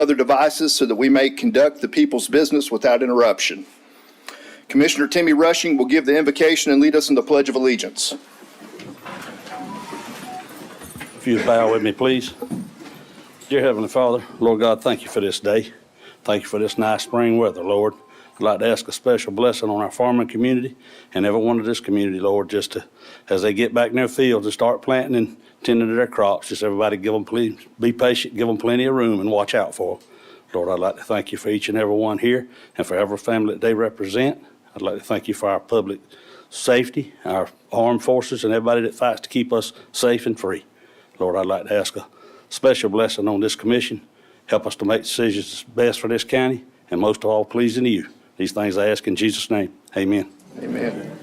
other devices so that we may conduct the people's business without interruption. Commissioner Timmy Rushing will give the invocation and lead us in the Pledge of Allegiance. If you would bow with me, please. Dear Heavenly Father, Lord God, thank you for this day. Thank you for this nice spring weather, Lord. I'd like to ask a special blessing on our farming community and everyone in this community, Lord, just to, as they get back in their fields and start planting and tending to their crops, just everybody give them, please, be patient, give them plenty of room and watch out for them. Lord, I'd like to thank you for each and every one here and for every family that they represent. I'd like to thank you for our public safety, our armed forces, and everybody that fights to keep us safe and free. Lord, I'd like to ask a special blessing on this commission. Help us to make decisions that's best for this county, and most of all, pleasing to you. These things I ask in Jesus' name. Amen. Amen.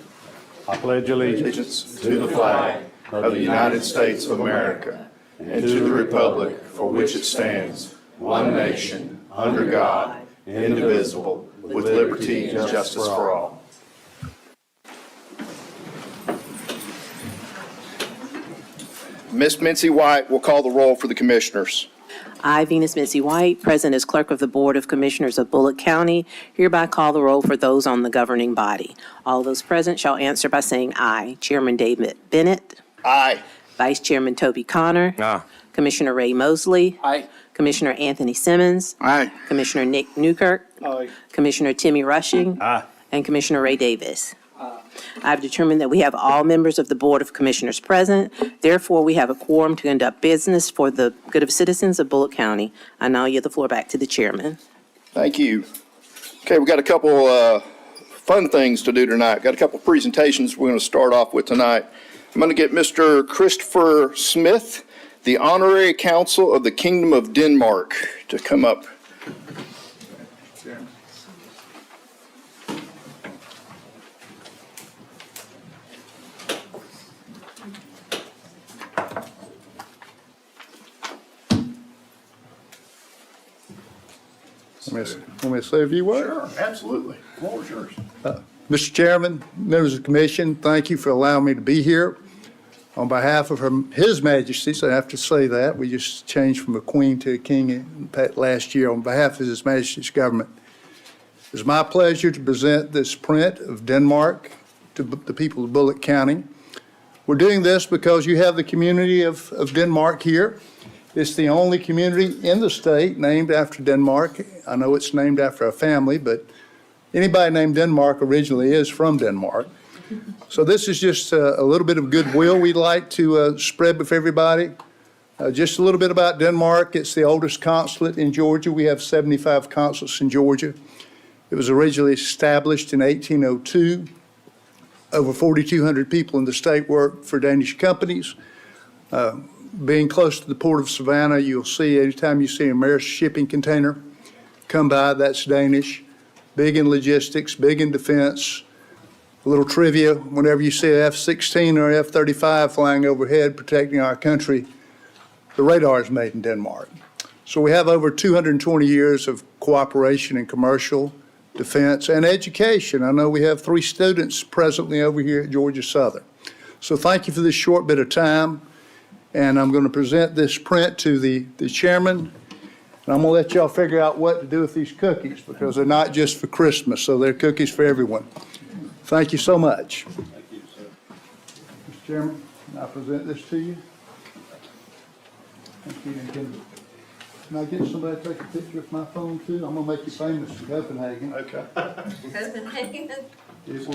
I pledge allegiance To the flag of the United States of America and to the republic for which it stands, one nation, under God, indivisible, with liberty and justice for all. Ms. Mincy White will call the roll for the commissioners. I, Venus Mitzi White, present as Clerk of the Board of Commissioners of Bulloch County, hereby call the roll for those on the governing body. All those present shall answer by saying aye. Chairman David Bennett. Aye. Vice Chairman Toby Connor. Aye. Commissioner Ray Mosley. Aye. Commissioner Anthony Simmons. Aye. Commissioner Nick Newkirk. Aye. Commissioner Timmy Rushing. Aye. And Commissioner Ray Davis. I've determined that we have all members of the Board of Commissioners present. Therefore, we have a quorum to conduct business for the good of citizens of Bulloch County. I now yield the floor back to the chairman. Thank you. Okay, we've got a couple fun things to do tonight. Got a couple presentations we're going to start off with tonight. I'm going to get Mr. Christopher Smith, the Honorary Consul of the Kingdom of Denmark, to come up. Want me to say a few words? Sure, absolutely. The floor is yours. Mr. Chairman, members of the commission, thank you for allowing me to be here. On behalf of His Majesty, so I have to say that, we just changed from a queen to a king last year. On behalf of His Majesty's government, it's my pleasure to present this print of Denmark to the people of Bulloch County. We're doing this because you have the community of Denmark here. It's the only community in the state named after Denmark. I know it's named after a family, but anybody named Denmark originally is from Denmark. So this is just a little bit of goodwill we'd like to spread with everybody. Just a little bit about Denmark. It's the oldest consulate in Georgia. We have 75 consulates in Georgia. It was originally established in 1802. Over 4,200 people in the state work for Danish companies. Being close to the port of Savannah, you'll see anytime you see a Maersk shipping container come by, that's Danish. Big in logistics, big in defense. A little trivia, whenever you see an F-16 or F-35 flying overhead protecting our country, the radar is made in Denmark. So we have over 220 years of cooperation in commercial, defense, and education. I know we have 3 students presently over here at Georgia Southern. So thank you for this short bit of time. And I'm going to present this print to the chairman. And I'm going to let y'all figure out what to do with these cookies because they're not just for Christmas, so they're cookies for everyone. Thank you so much. Thank you, sir. Mr. Chairman, can I present this to you? Thank you. Can I get somebody to take a picture with my phone too? I'm going to make you famous in Copenhagen. Okay. Copenhagen. It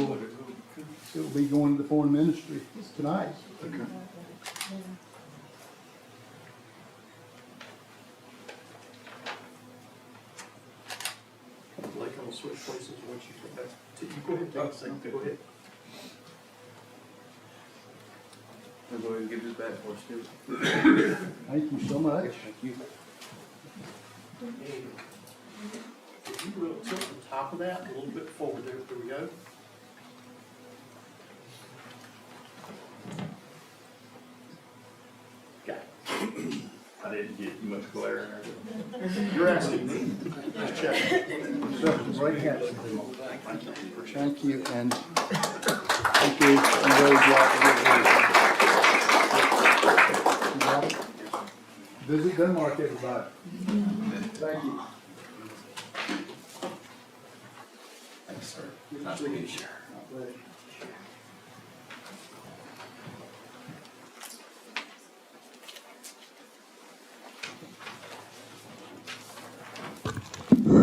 will be going to the foreign ministry tonight. Okay. Like I'll switch places once you come back. You go ahead, take a second. Go ahead. I'll go ahead and give this back for us, too. Thank you so much. Thank you. If you will tilt the top of that a little bit forward there, we go. Got it. I didn't get too much glare in there. You're asking me. Just check. Right here. Thank you, and thank you. I'm very glad to get here. Visit Denmark, everybody. Thank you. Thanks, sir. Nice to meet you.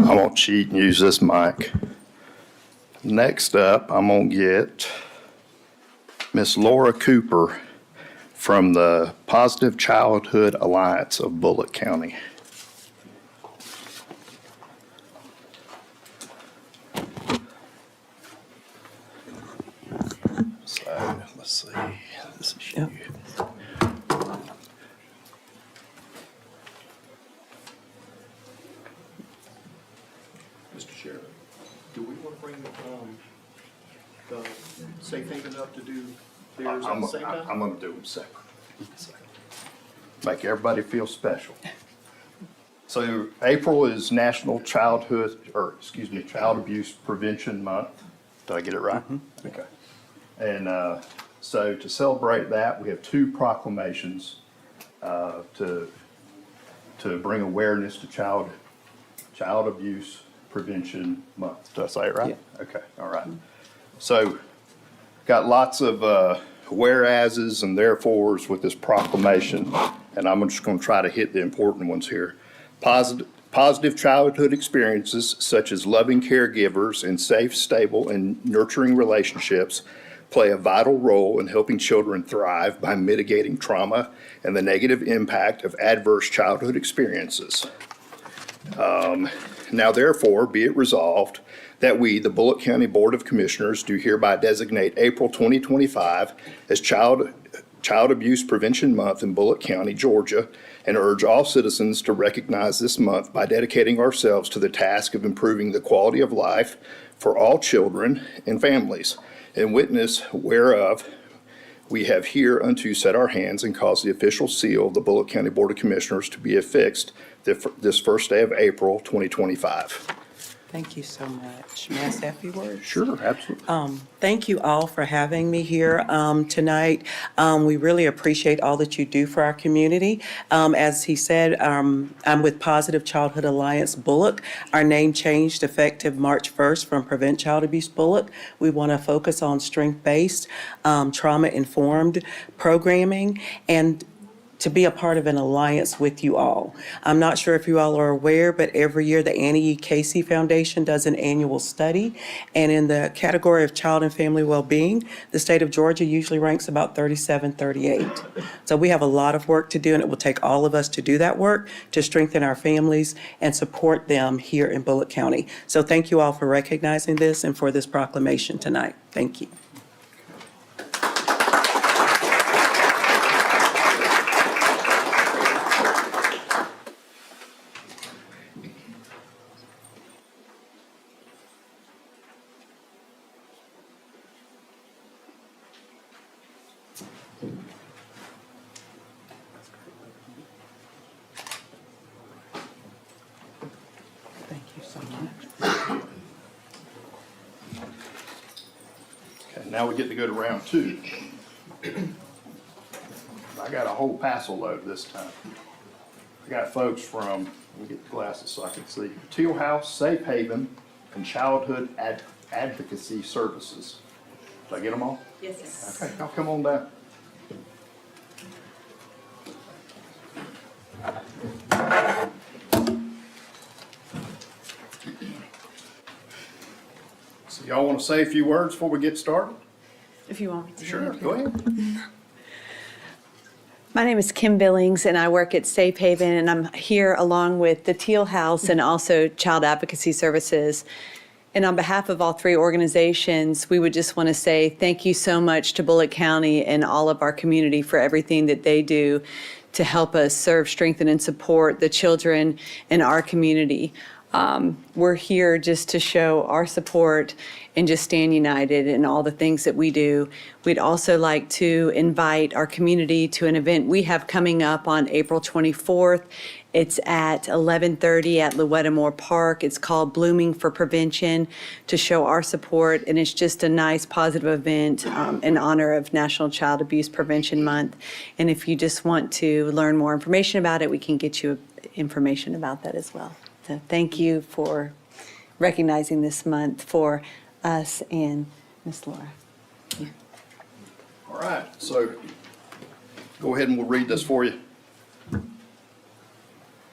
I won't cheat and use this mic. Next up, I'm going to get Miss Laura Cooper from the Positive Childhood Alliance of Bulloch County. So, let's see. This is you. Mr. Sheriff, do we want to bring the safe haven up to do theirs at the same time? I'm going to do them separate. Make everybody feel special. So April is National Child Abuse Prevention Month. Did I get it right? Okay. And so to celebrate that, we have two proclamations to bring awareness to Child Abuse Prevention Month. Did I say it right? Yeah. Okay, all right. So got lots of whereases and therefores with this proclamation, and I'm just going to try to hit the important ones here. Positive childhood experiences such as loving caregivers and safe, stable, and nurturing relationships play a vital role in helping children thrive by mitigating trauma and the negative impact of adverse childhood experiences. Now therefore, be it resolved that we, the Bulloch County Board of Commissioners, do hereby designate April 2025 as Child Abuse Prevention Month in Bulloch County, Georgia, and urge all citizens to recognize this month by dedicating ourselves to the task of improving the quality of life for all children and families, in witness whereof we have hereunto set our hands and caused the official seal of the Bulloch County Board of Commissioners to be affixed this first day of April 2025. Thank you so much. May I say a few words? Sure, absolutely. Thank you all for having me here tonight. We really appreciate all that you do for our community. As he said, I'm with Positive Childhood Alliance Bulloch. Our name changed effective March 1st from Prevent Child Abuse Bulloch. We want to focus on strength-based, trauma-informed programming, and to be a part of an alliance with you all. I'm not sure if you all are aware, but every year the Annie E. Casey Foundation does an annual study, and in the category of child and family well-being, the state of Georgia usually ranks about 37, 38. So we have a lot of work to do, and it will take all of us to do that work to strengthen our families and support them here in Bulloch County. So thank you all for recognizing this and for this proclamation tonight. Thank you. Thank you so much. Okay, now we get to go to round two. I got a whole passel load this time. I got folks from, let me get the glasses so I can see, Teal House, Safe Haven, and Childhood Advocacy Services. Did I get them all? Yes. Okay, now come on down. So y'all want to say a few words before we get started? If you want me to. Sure, go ahead. My name is Kim Billings, and I work at Safe Haven, and I'm here along with the Teal House and also Child Advocacy Services. And on behalf of all three organizations, we would just want to say thank you so much to Bulloch County and all of our community for everything that they do to help us serve, strengthen, and support the children in our community. We're here just to show our support and just stand united in all the things that we do. We'd also like to invite our community to an event we have coming up on April 24th. It's at 11:30 at Lewettamore Park. It's called Blooming for Prevention, to show our support, and it's just a nice, positive event in honor of National Child Abuse Prevention Month. And if you just want to learn more information about it, we can get you information about that as well. So thank you for recognizing this month for us and Miss Laura. All right, so go ahead and we'll read this for you.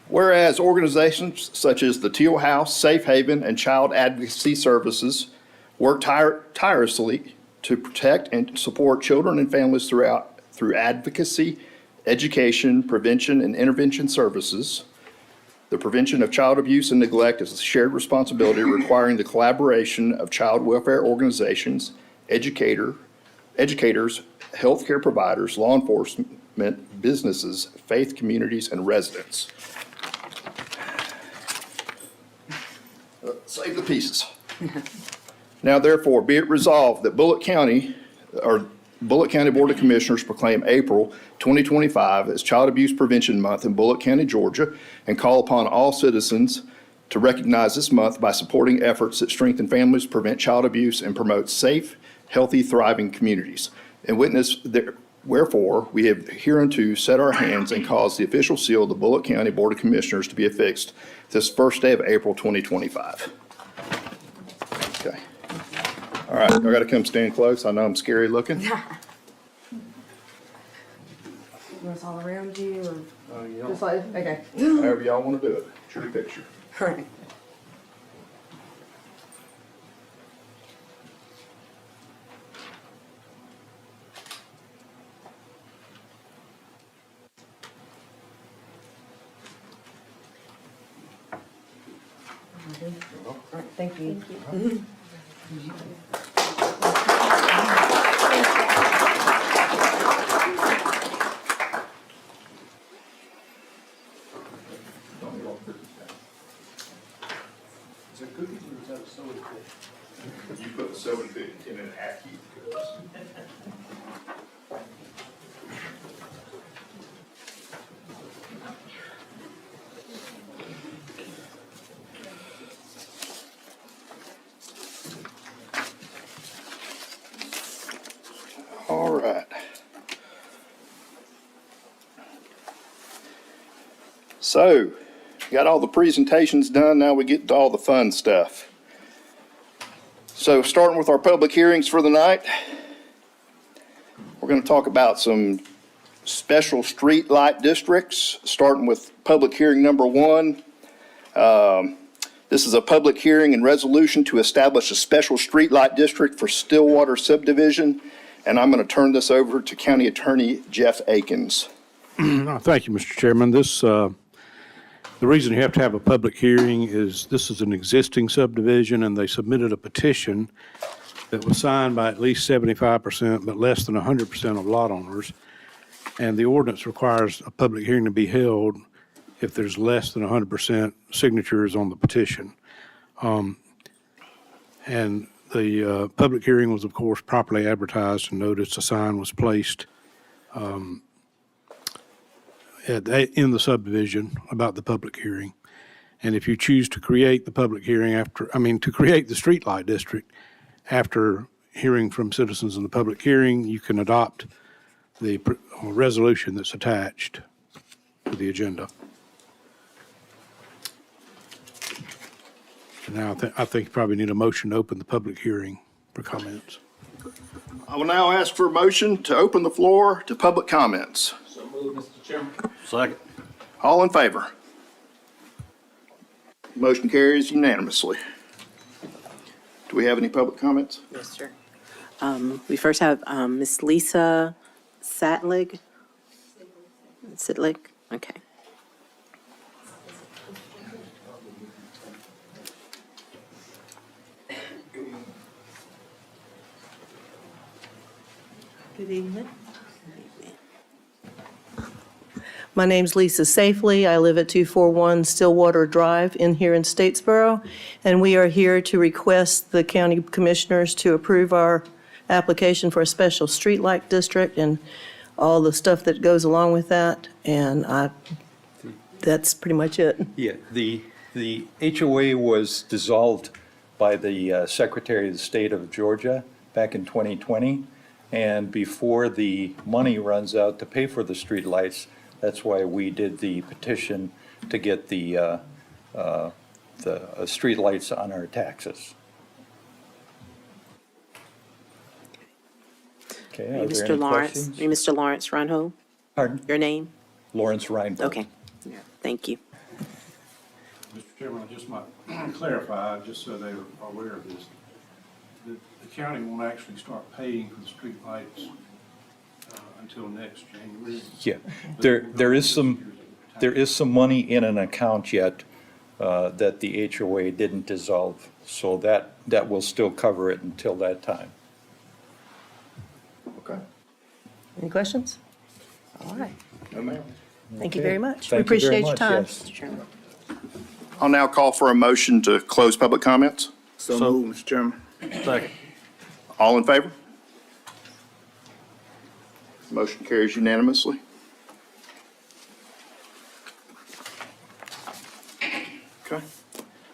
Whereas organizations such as the Teal House, Safe Haven, and Child Advocacy Services work tirelessly to protect and support children and families through advocacy, education, prevention, and intervention services. The prevention of child abuse and neglect is a shared responsibility requiring the collaboration of child welfare organizations, educators, healthcare providers, law enforcement, businesses, faith communities, and residents. Save the pieces. Now therefore, be it resolved that Bulloch County Board of Commissioners proclaim April 2025 as Child Abuse Prevention Month in Bulloch County, Georgia, and call upon all citizens to recognize this month by supporting efforts that strengthen families, prevent child abuse, and promote safe, healthy, thriving communities. And wherefore, we have hereunto set our hands and caused the official seal of the Bulloch County Board of Commissioners to be affixed this first day of April 2025. Okay. All right, I got to come stand close. I know I'm scary looking. Was all around you or just like, okay. However y'all want to do it. It's your picture. All right. All right, thank you. Is it cookies or is that a soda cookie? You put the soda cookie in an half heat. All right. So, got all the presentations done, now we get to all the fun stuff. So starting with our public hearings for the night, we're going to talk about some special street light districts, starting with public hearing number 1. This is a public hearing and resolution to establish a special street light district for Stillwater subdivision, and I'm going to turn this over to County Attorney Jeff Akins. Thank you, Mr. Chairman. The reason you have to have a public hearing is this is an existing subdivision, and they submitted a petition that was signed by at least 75%, but less than 100% of lot owners. And the ordinance requires a public hearing to be held if there's less than 100% signatures on the petition. And the public hearing was, of course, properly advertised and noticed. A sign was placed in the subdivision about the public hearing. And if you choose to create the public hearing to create the streetlight district after hearing from citizens in the public hearing, you can adopt the resolution that's attached to the agenda. Now, I think you probably need a motion to open the public hearing for comments. I will now ask for a motion to open the floor to public comments. So moved, Mr. Chairman. Second. All in favor? Motion carries unanimously. Do we have any public comments? Yes, sir. We first have Miss Lisa Sidlig. Okay. Good evening. My name's Lisa Safely. I live at 241 Stillwater Drive here in Statesboro, and we are here to request the county commissioners to approve our application for a special streetlight district and all the stuff that goes along with that, and that's pretty much it. Yeah, the HOA was dissolved by the Secretary of the State of Georgia back in 2020, and before the money runs out to pay for the streetlights, that's why we did the petition to get the the streetlights on our taxes. Okay, are there Mr. any Lawrence, questions? Mr. Lawrence Runho, Pardon? your name? Lawrence Reinberg. Okay, thank you. Mr. Chairman, I just might clarify, just so they're aware of this. The county won't actually start paying for the street lights until next January. Yeah, there is some money in an account yet that the HOA didn't dissolve, so that will still cover it until that time. Okay. Any questions? All right. No, ma'am. Thank you very much. We Thank you very appreciate your much, time. yes. I'll now call for a motion to close public comments. So moved, Mr. Chairman. Second. All in favor? Motion carries unanimously. Okay.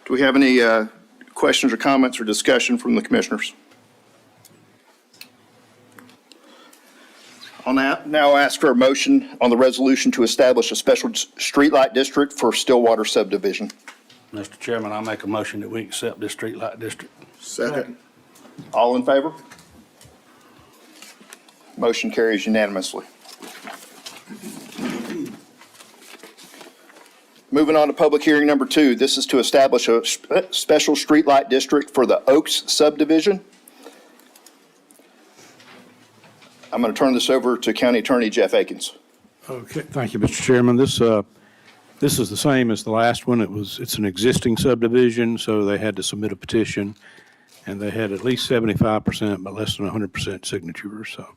Do we have any questions or comments or discussion from the commissioners? I'll now ask for a motion on the resolution to establish a special streetlight district for Stillwater subdivision. Mr. Chairman, I make a motion that we accept this streetlight district. Second. All in favor? Motion carries unanimously. Moving on to public hearing number 2. This is to establish a special streetlight district for the Oaks subdivision. I'm going to turn this over to County Attorney Jeff Akins. Okay, thank you, Mr. Chairman. This is the same as the last one. It's an existing subdivision, so they had to submit a petition, and they had at least 75%, but less than 100% signatures, so.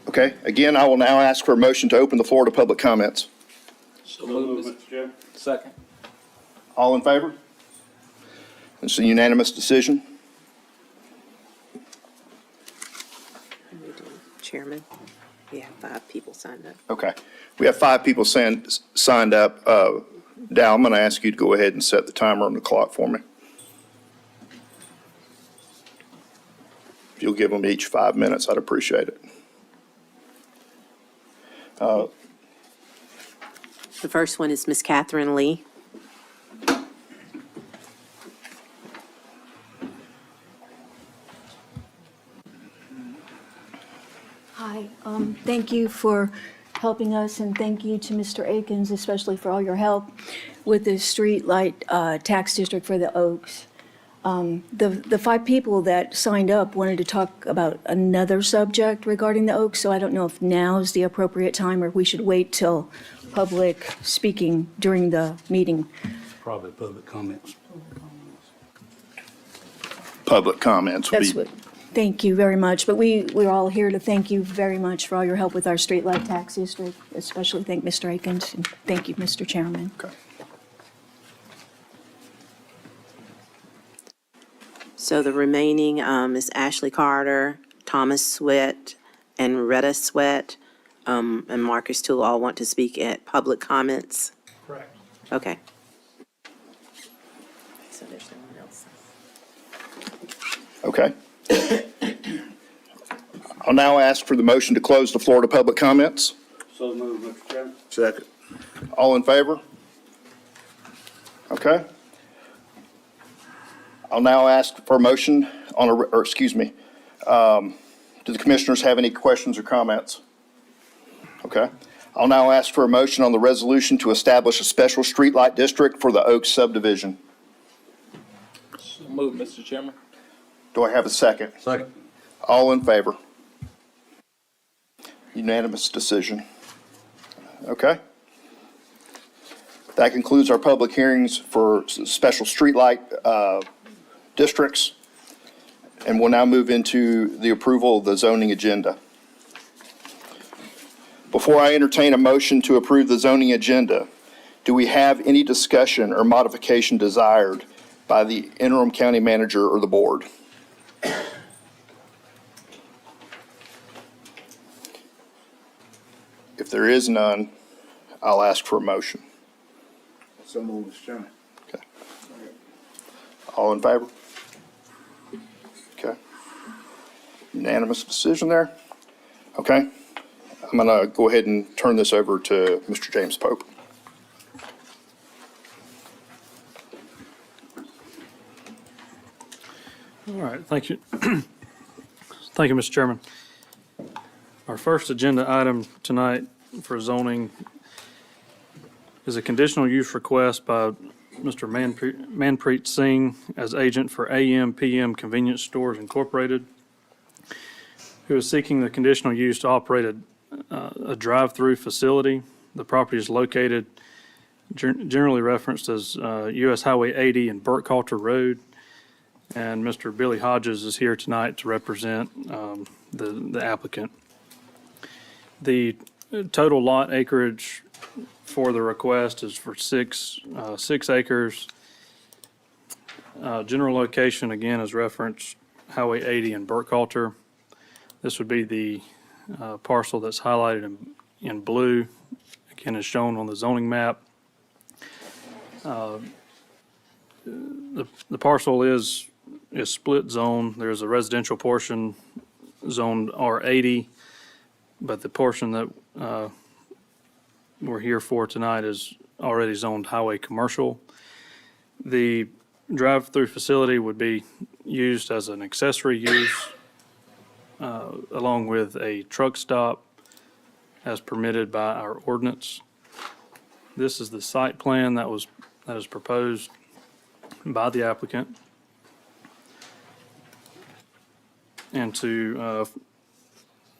Okay, again, I will now ask for a motion to open the floor to public comments. So moved, Mr. Chairman. Second. All in favor? It's a unanimous decision. Chairman, we have 5 people signed up. Okay. We have 5 people signed up. Dow, I'm going to ask you to go ahead and set the timer on the clock for me. If you'll give them each 5 minutes, I'd appreciate it. The first one is Miss Catherine Lee. Hi, thank you for helping us, and thank you to Mr. Akins, especially for all your help with the streetlight tax district for the Oaks. The 5 people that signed up wanted to talk about another subject regarding the Oaks, so I don't know if now is the appropriate time or if we should wait till public speaking during the meeting. Probably public comments. Public comments would That's be, what, thank you very much. But we're all here to thank you very much for all your help with our streetlight tax district, especially thank Mr. Akins, and thank you, Mr. Chairman. okay. So the remaining is Ashley Carter, Thomas Sweat, and Retta Sweat, and Marcus Toole all want to speak at public comments? Correct. Okay. So there's no one else. Okay. I'll now ask for the motion to close the floor to public comments. So moved, Mr. Chairman. Second. All in favor? Okay. I'll now ask for a motion on do the commissioners have any questions or comments? Okay. I'll now ask for a motion on the resolution to establish a special streetlight district for the Oaks subdivision. So moved, Mr. Chairman. Do I have a second? Second. All in favor? Unanimous decision. Okay. That concludes our public hearings for special streetlight districts. And we'll now move into the approval of the zoning agenda. Before I entertain a motion to approve the zoning agenda, do we have any discussion or modification desired by the interim county manager or the board? If there is none, I'll ask for a motion. So moved, Mr. Chairman. Okay. All in favor? Okay. Unanimous decision there? Okay. I'm going to go ahead and turn this over to Mr. James Pope. All right, thank you. Thank you, Mr. Chairman. Our first agenda item tonight for zoning is a conditional use request by Mr. Manpreet Singh as agent for AM PM Convenience Stores Incorporated, who is seeking the conditional use to operate a drive-through facility. The property is located, generally referenced as US Highway 80 and Burkhalter Road. And Mr. Billy Hodges is here tonight to represent the applicant. The total lot acreage for the request is for 6 acres. General location, again, is referenced Highway 80 and Burkhalter. This would be the parcel that's highlighted in blue, again, is shown on the zoning map. The parcel is split zone. There's a residential portion zoned R80, but the portion that we're here for tonight is already zoned highway commercial. The drive-through facility would be used as an accessory use along with a truck stop as permitted by our ordinance. This is the site plan that is proposed by the applicant. And to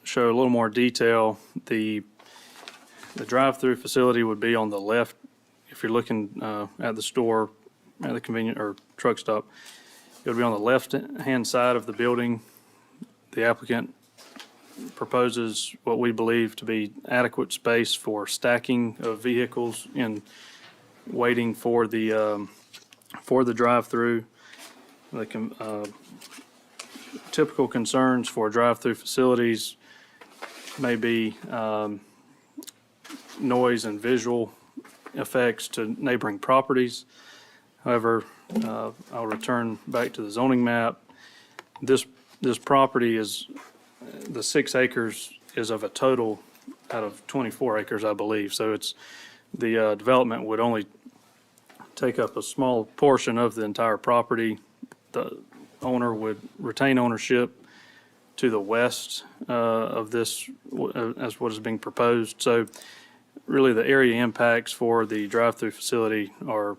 show a little more detail, the drive-through facility would be on the left. If you're looking at the store, at the convenience or truck stop, it would be on the left-hand side of the building. The applicant proposes what we believe to be adequate space for stacking of vehicles in waiting for the drive-through. Typical concerns for drive-through facilities may be noise and visual effects to neighboring properties. However, I'll return back to the zoning map. This property is, the 6 acres is of a total out of 24 acres, I believe. So it's, the development would only take up a small portion of the entire property. The owner would retain ownership to the west of this as what is being proposed. So really the area impacts for the drive-through facility are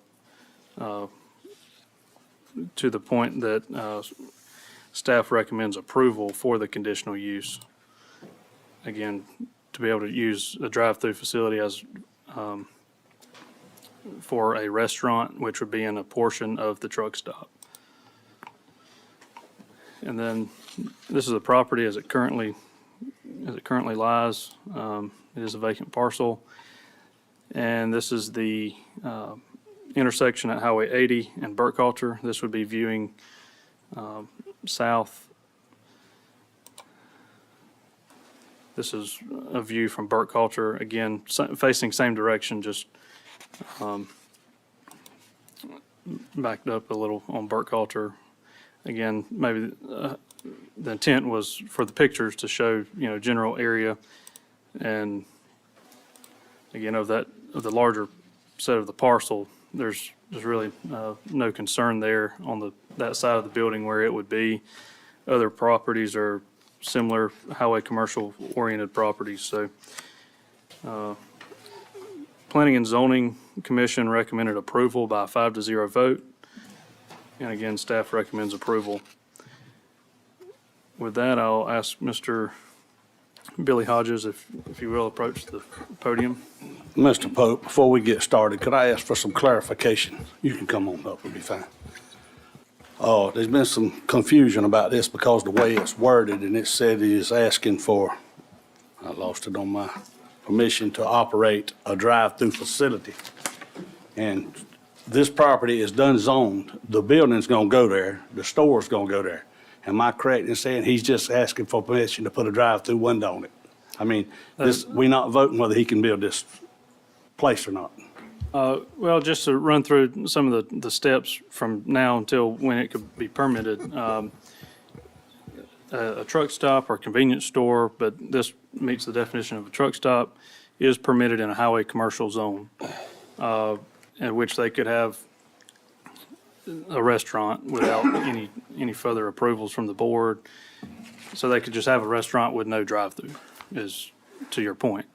to the point that staff recommends approval for the conditional use. Again, to be able to use a drive-through facility as for a restaurant, which would be in a portion of the truck stop. And then this is the property as it currently lies. It is a vacant parcel. And this is the intersection at Highway 80 and Burkhalter. This would be viewing south. This is a view from Burkhalter, again, facing same direction, just backed up a little on Burkhalter. Again, maybe the intent was for the pictures to show, general area, and again, of the larger set of the parcel, there's really no concern there on that side of the building where it would be. Other properties are similar highway commercial oriented properties. So Planning and Zoning Commission recommended approval by a 5-0 vote. And again, staff recommends approval. With that, I'll ask Mr. Billy Hodges, if you will, approach the podium. Mr. Pope, before we get started, could I ask for some clarification? You can come on up, it'll be fine. There's been some confusion about this because the way it's worded, and it said he is asking for, I lost it on my permission to operate a drive-through facility. And this property is done zoned. The building's gonna go there, the store's gonna go there. Am I correct in saying he's just asking for permission to put a drive-through window on it? I mean, we're not voting whether he can build this place or not. Well, just to run through some of the steps from now until when it could be permitted. A truck stop or convenience store, but this meets the definition of a truck stop, is permitted in a highway commercial zone, in which they could have a restaurant without any further approvals from the board. So they could just have a restaurant with no drive-through, is to your point.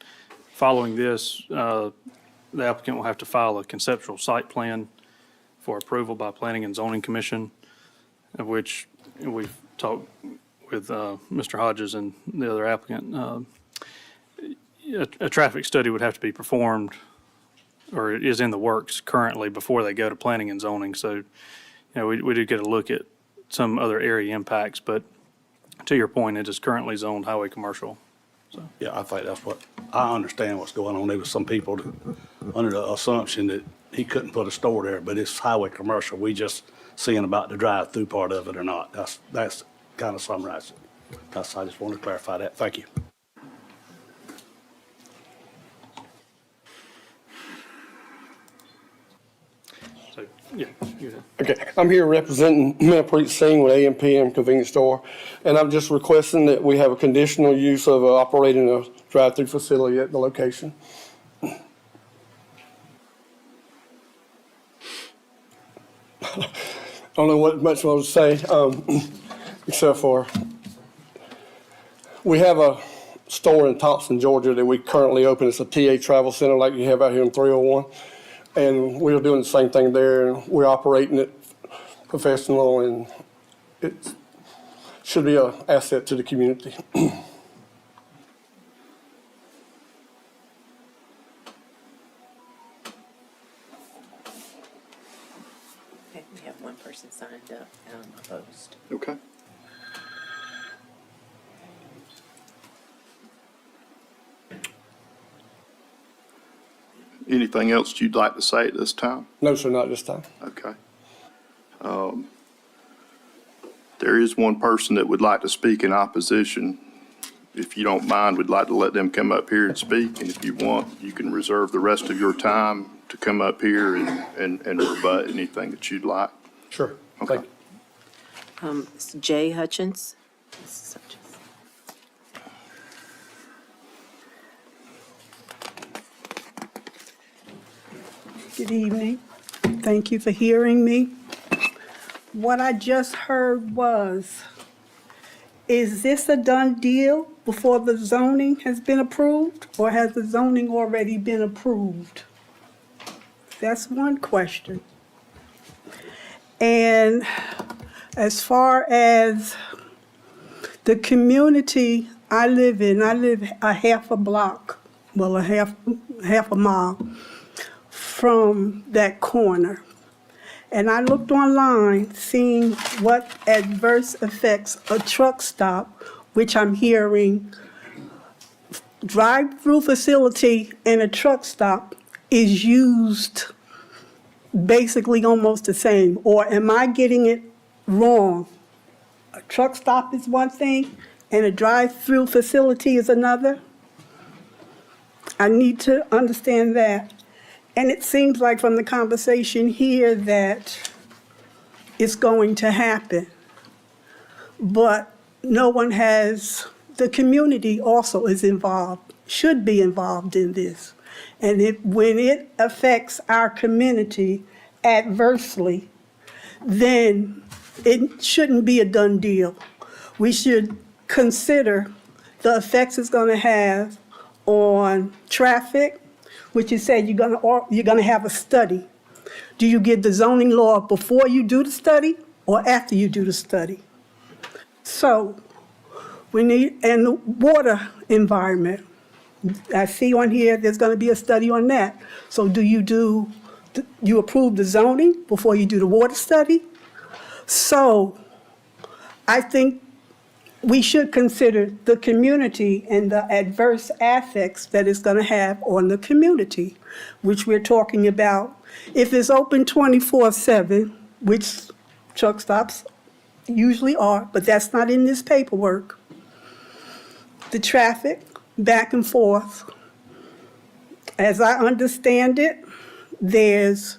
Following this, the applicant will have to file a conceptual site plan for approval by Planning and Zoning Commission, of which we've talked with Mr. Hodges and the other applicant. A traffic study would have to be performed, or it is in the works currently, before they go to Planning and Zoning. So, we did get a look at some other area impacts, but to your point, it is currently zoned highway commercial. Yeah, I think that's what, I understand what's going on. There was some people that, under the assumption that he couldn't put a store there, but it's highway commercial. We just seeing about the drive-through part of it or not. That's kind of summarized. I just wanted to clarify that. Thank you. So, yeah, you did. Okay, I'm here representing Manpreet Singh with AM/PM Convenience Store, and I'm just requesting that we have a conditional use of operating a drive-through facility at the location. I don't know what much more to say, except for we have a store in Thompson, Georgia that we currently open. It's a TA Travel Center like you have out here in 301. And we're doing the same thing there, and we're operating it professional, and it should be an asset to the community. Okay, we have one person signed up, opposed. Okay. Anything else you'd like to say at this time? No, sir, not this time. Okay. There is one person that would like to speak in opposition. If you don't mind, we'd like to let them come up here and speak. And if you want, you can reserve the rest of your time to come up here and rebut anything that you'd like. Sure. Okay. Thank you. It's Jay Hutchins. Good evening. Thank you for hearing me. What I just heard was, is this a done deal before the zoning has been approved, or has the zoning already been approved? That's one question. And as far as the community I live in, I live a half a block, well, a half a mile from that corner. And I looked online, seeing what adverse effects a truck stop, which I'm hearing, drive-through facility and a truck stop is used basically almost the same. Or am I getting it wrong? A truck stop is one thing and a drive-through facility is another? I need to understand that. And it seems like from the conversation here that it's going to happen. But no one has, the community also is involved, should be involved in this. And when it affects our community adversely, then it shouldn't be a done deal. We should consider the effects it's going to have on traffic, which you said you're gonna have a study. Do you get the zoning law before you do the study or after you do the study? So we need, and the water environment. I see on here there's gonna be a study on that. So do you approve the zoning before you do the water study? So I think we should consider the community and the adverse effects that it's going to have on the community, which we're talking about. If it's open 24/7, which truck stops usually are, but that's not in this paperwork. The traffic back and forth, as I understand it, there's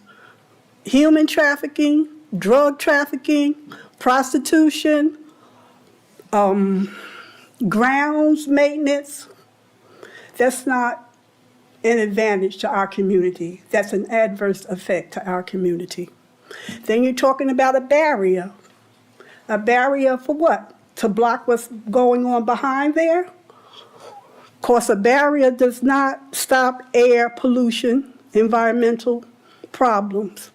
human trafficking, drug trafficking, prostitution, grounds maintenance. That's not an advantage to our community. That's an adverse effect to our community. Then you're talking about a barrier. A barrier for what? To block what's going on behind there? Of course, a barrier does not stop air pollution, environmental problems.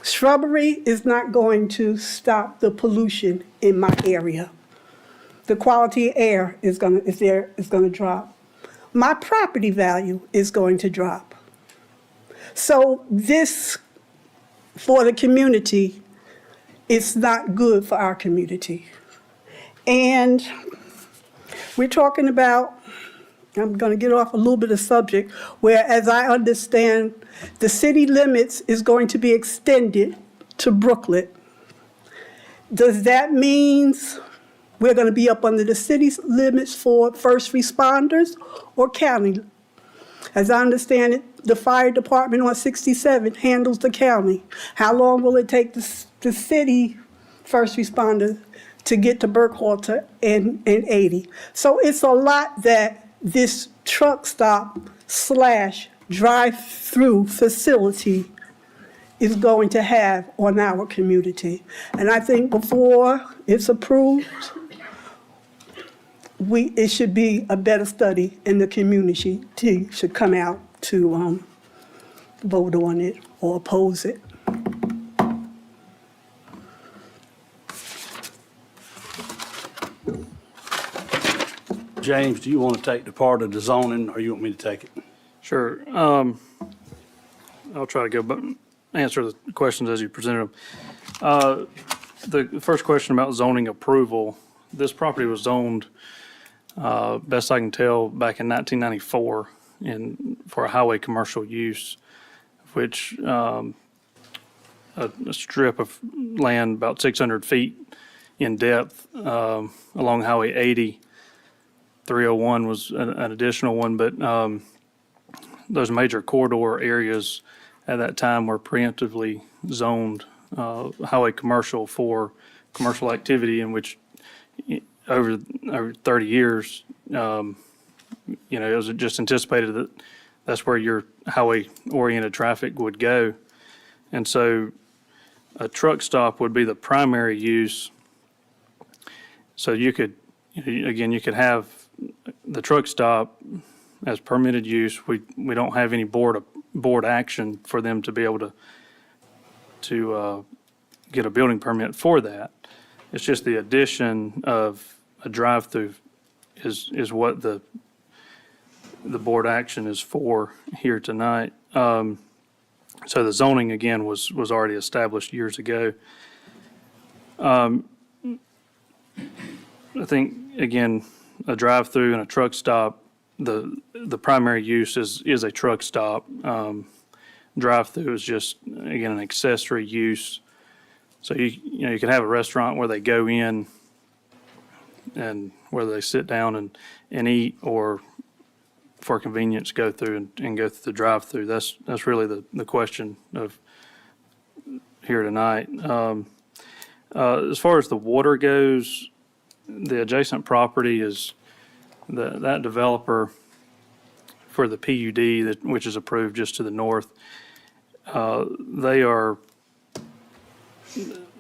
Shrubbery is not going to stop the pollution in my area. The quality of air is going to drop. My property value is going to drop. So this, for the community, it's not good for our community. And we're talking about, I'm going to get off a little bit of subject, where, as I understand, the city limits is going to be extended to Brooklet. Does that mean we're going to be up under the city's limits for first responders or county? As I understand it, the fire department on 67 handles the county. How long will it take the city first responders to get to Burkhalter and 80? So it's a lot that this truck stop / drive-through facility is going to have on our community. And I think before it's approved, it should be a better study, and the community should come out to vote on it or oppose it. James, do you want to take the part of the zoning, or you want me to take it? Sure. I'll try to answer the questions as you presented them. The first question about zoning approval, this property was zoned, best I can tell, back in 1994 for a highway commercial use, which a strip of land about 600 feet in depth along Highway 80. 301 was an additional one, but those major corridor areas at that time were preemptively zoned highway commercial for commercial activity, in which over 30 years, it was just anticipated that that's where your highway-oriented traffic would go. And so a truck stop would be the primary use. So you could have the truck stop as permitted use. We don't have any board action for them to be able to get a building permit for that. It's just the addition of a drive-through is what the board action is for here tonight. So the zoning, again, was already established years ago. I think, again, a drive-through and a truck stop, the primary use is a truck stop. Drive-through is just, again, an accessory use. So you could have a restaurant where they go in and whether they sit down and eat, or for convenience go through and go through the drive-through. That's really the question of here tonight. As far as the water goes, the adjacent property is that developer for the PUD which is approved just to the north.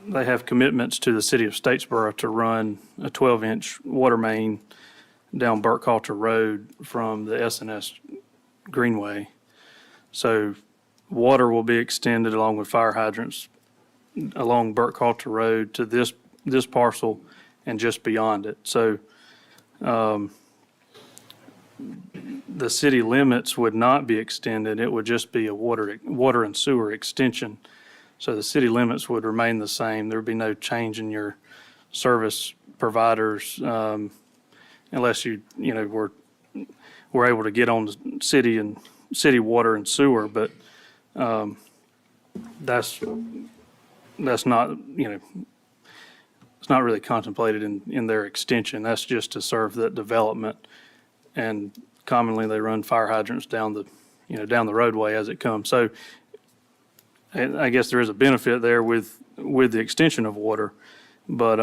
They have commitments to the city of Statesboro to run a 12-inch water main down Burkhalter Road from the S&S Greenway. So water will be extended along with fire hydrants along Burkhalter Road to this parcel and just beyond it. So the city limits would not be extended. It would just be a water and sewer extension. So the city limits would remain the same. There would be no change in your service providers unless you were able to get on the city water and sewer. But that's not, it's not really contemplated in their extension. That's just to serve that development. And commonly they run fire hydrants down the roadway as it comes. So I guess there is a benefit there with the extension of water, but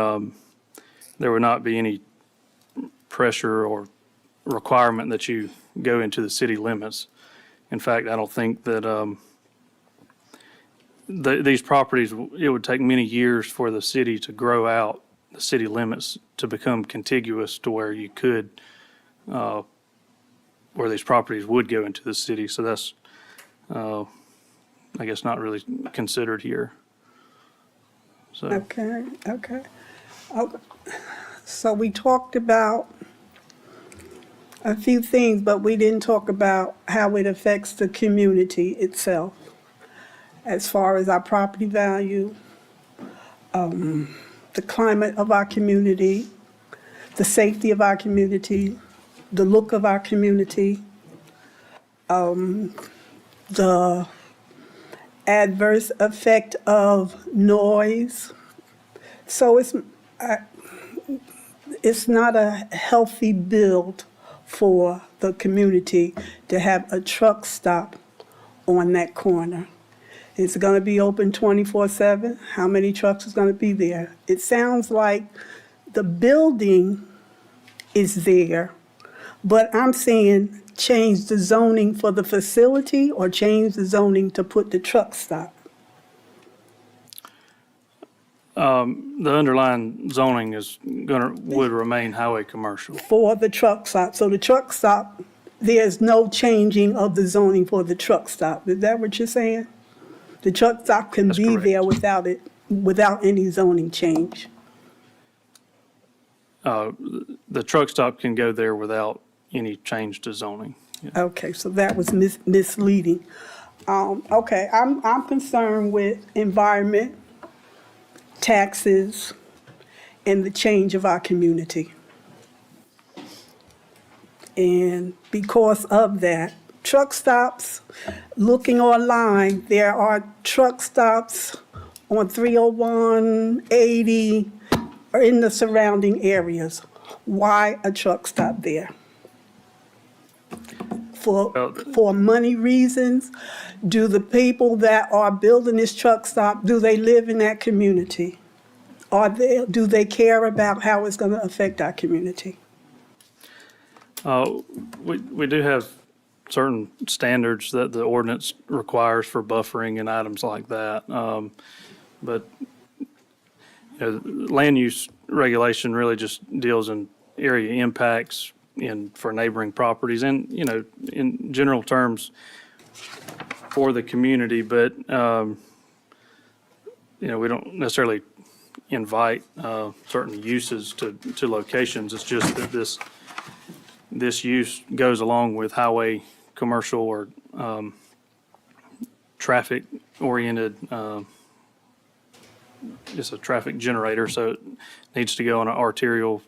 there would not be any pressure or requirement that you go into the city limits. In fact, I don't think that these properties, it would take many years for the city to grow out the city limits to become contiguous to where you could, where these properties would go into the city. So that's, I guess, not really considered here. So, Okay, okay. Okay. So we talked about a few things, but we didn't talk about how it affects the community itself, as far as our property value, the climate of our community, the safety of our community, the look of our community, the adverse effect of noise. So it's not a healthy build for the community to have a truck stop on that corner. It's going to be open 24/7. How many trucks is going to be there? It sounds like the building is there, but I'm saying change the zoning for the facility or change the zoning to put the truck stop. the underlying zoning would remain highway commercial. For the truck stop. So the truck stop, there's no changing of the zoning for the truck stop. Is that what you're saying? The truck stop can be there without any zoning change. The truck stop can go there without any change to zoning. Yeah. Okay, so that was misleading. Okay, I'm concerned with environment, taxes, and the change of our community. And because of that, truck stops, looking online, there are truck stops on 301, 80, or in the surrounding areas. Why a truck stop there? For money reasons? Do the people that are building this truck stop, do they live in that community? Do they care about how it's going to affect our community? We do have certain standards that the ordinance requires for buffering and items like that. But land use regulation really just deals in area impacts for neighboring properties and, in general terms for the community. But, we don't necessarily invite certain uses to locations. It's just that this use goes along with highway, commercial, or traffic-oriented, it's a traffic generator, so it needs to go on an arterial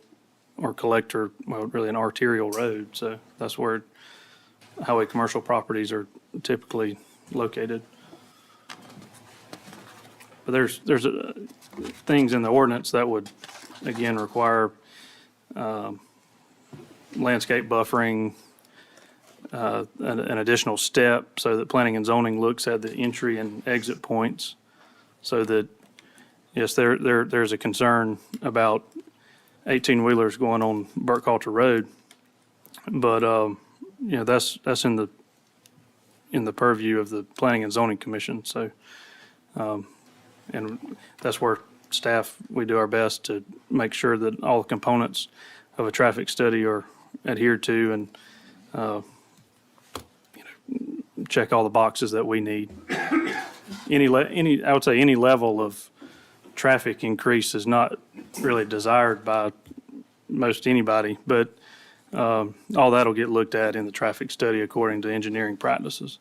or collector, well, really an arterial road. So that's where highway commercial properties are typically located. But there's things in the ordinance that would, again, require landscape buffering, an additional step so that planning and zoning looks at the entry and exit points, so that, yes, there's a concern about 18-wheelers going on Burkhalter Road, but that's in the purview of the Planning and Zoning Commission. So, and that's where staff, we do our best to make sure that all the components of a traffic study are adhered to, and check all the boxes that we need. I would say any level of traffic increase is not really desired by most anybody, but all that'll get looked at in the traffic study according to engineering practices.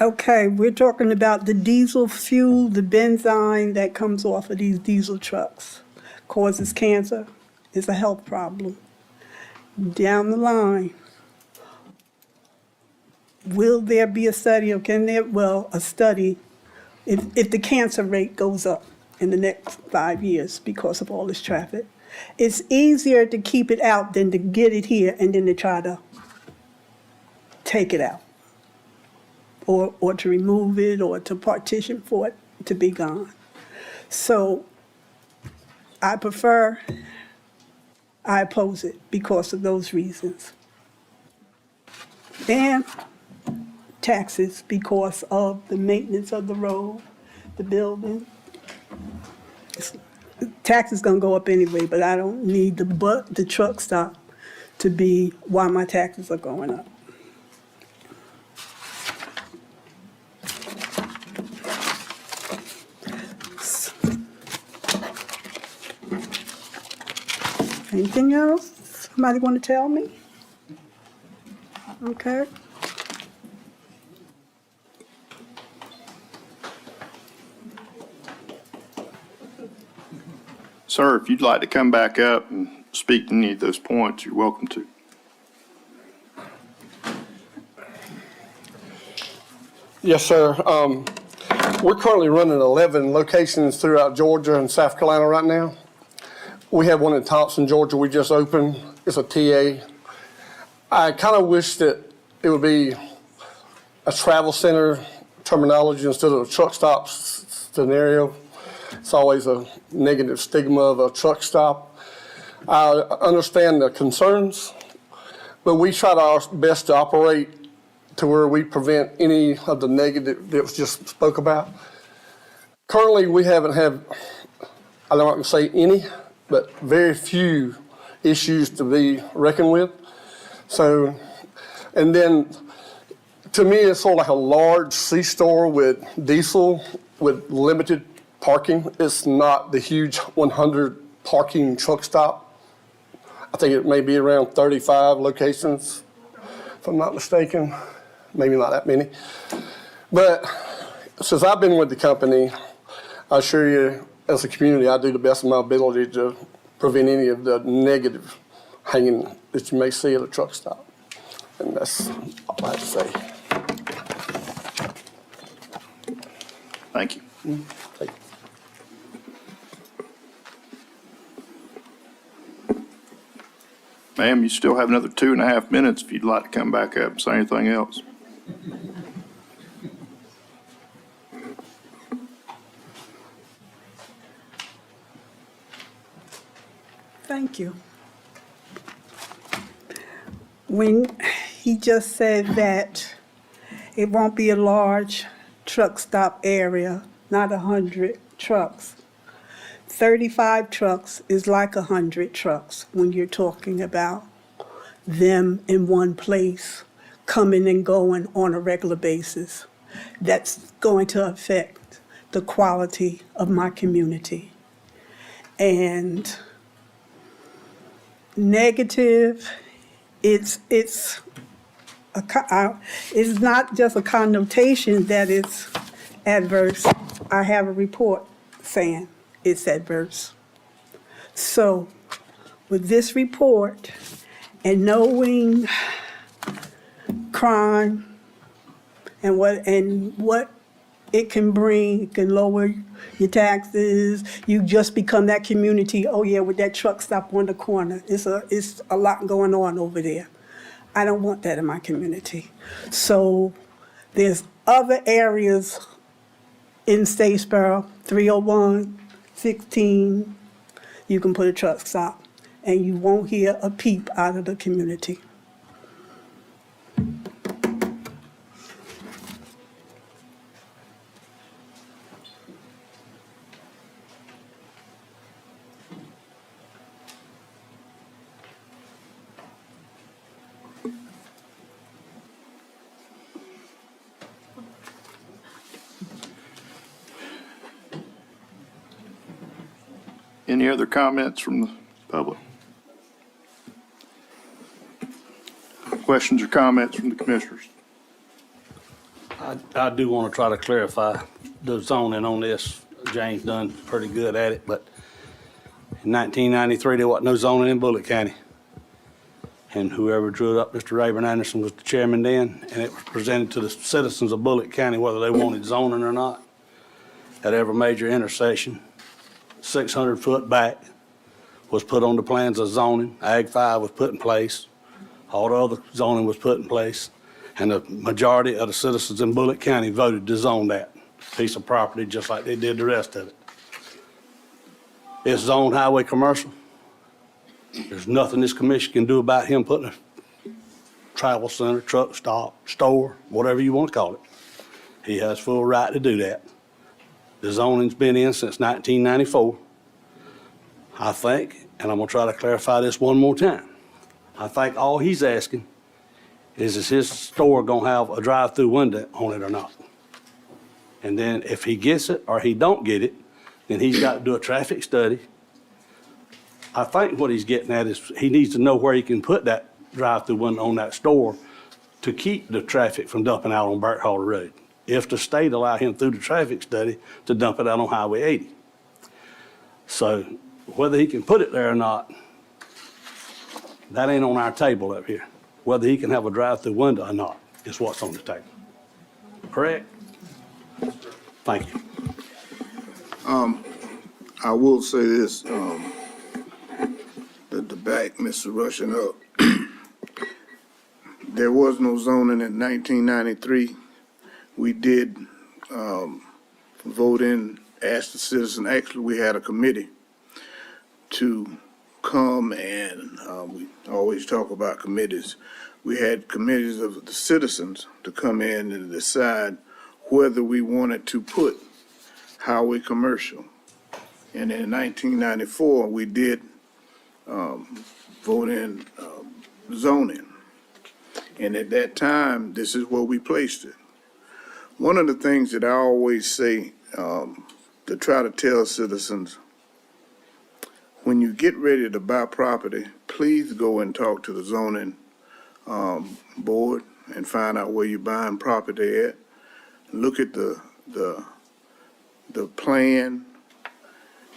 Okay, we're talking about the diesel fuel, the benzene that comes off of these diesel trucks. Causes cancer, is a health problem. Down the line, will there be a study, or a study if the cancer rate goes up in the next 5 years because of all this traffic? It's easier to keep it out than to get it here and then to try to take it out, or to remove it, or to partition for it to be gone. So I oppose it because of those reasons. And taxes because of the maintenance of the road, the building. Taxes gonna go up anyway, but I don't need the truck stop to be why my taxes are going up. Anything else? Somebody want to tell me? Okay. Sir, if you'd like to come back up and speak to any of those points, you're welcome to. Yes, sir. We're currently running 11 locations throughout Georgia and South Carolina right now. We have one in Thompson, Georgia, we just opened. It's a TA. I kind of wish that it would be a travel center terminology instead of a truck stop scenario. It's always a negative stigma of a truck stop. I understand the concerns, but we try our best to operate to where we prevent any of the negative that was just spoke about. Currently, we haven't had, I don't want to say any, but very few issues to be reckoned with. So, and then to me, it's sort of like a large C-store with diesel with limited parking. It's not the huge 100 parking truck stop. I think it may be around 35 locations, if I'm not mistaken. Maybe not that many. But since I've been with the company, I assure you, as a community, I do the best of my ability to prevent any of the negative hanging that you may see at a truck stop. And that's all I have to say. Thank you. Thank you. Ma'am, you still have another 2.5 minutes if you'd like to come back up and say anything else. Thank you. When he just said that it won't be a large truck stop area, not 100 trucks. 35 trucks is like 100 trucks when you're talking about them in one place, coming and going on a regular basis. That's going to affect the quality of my community. And negative, it's not just a connotation that it's adverse. I have a report saying it's adverse. So with this report and knowing crime and what it can bring, it can lower your taxes. You just become that community, oh yeah, with that truck stop on the corner. It's a lot going on over there. I don't want that in my community. So there's other areas in Statesboro, 301, 16, you can put a truck stop and you won't hear a peep out of the community. Any other comments from the public? Questions or comments from the commissioners? I do want to try to clarify the zoning on this. James done pretty good at it, but in 1993, there wasn't no zoning in Bulloch County. And whoever drew it up, Mr. Rayburn Anderson, was the chairman then, and it was presented to the citizens of Bulloch County whether they wanted zoning or not. At every major intersection, 600 foot back was put on the plans of zoning. Ag 5 was put in place. All the other zoning was put in place. And the majority of the citizens in Bulloch County voted to zone that piece of property just like they did the rest of it. It's zoned highway commercial. There's nothing this commission can do about him putting travel center, truck stop, store, whatever you want to call it. He has full right to do that. The zoning's been in since 1994. I think, and I'm gonna try to clarify this one more time. I think all he's asking is his store gonna have a drive-through window on it or not? And then if he gets it or he don't get it, then he's got to do a traffic study. I think what he's getting at is he needs to know where he can put that drive-through window on that store to keep the traffic from dumping out on Burkholder Road, if the state allow him through the traffic study to dump it out on Highway 80. So whether he can put it there or not, that ain't on our table up here. Whether he can have a drive-through window or not is what's on the table. Correct? Thank you. I will say this, the back, Mr. Rushing up. There was no zoning in 1993. We did vote in, ask the citizen, actually we had a committee to come and we always talk about committees. We had committees of the citizens to come in and decide whether we wanted to put highway commercial. And in 1994, we did vote in zoning. And at that time, this is where we placed it. One of the things that I always say to try to tell citizens, when you get ready to buy property, please go and talk to the zoning board and find out where you're buying property at. Look at the plan,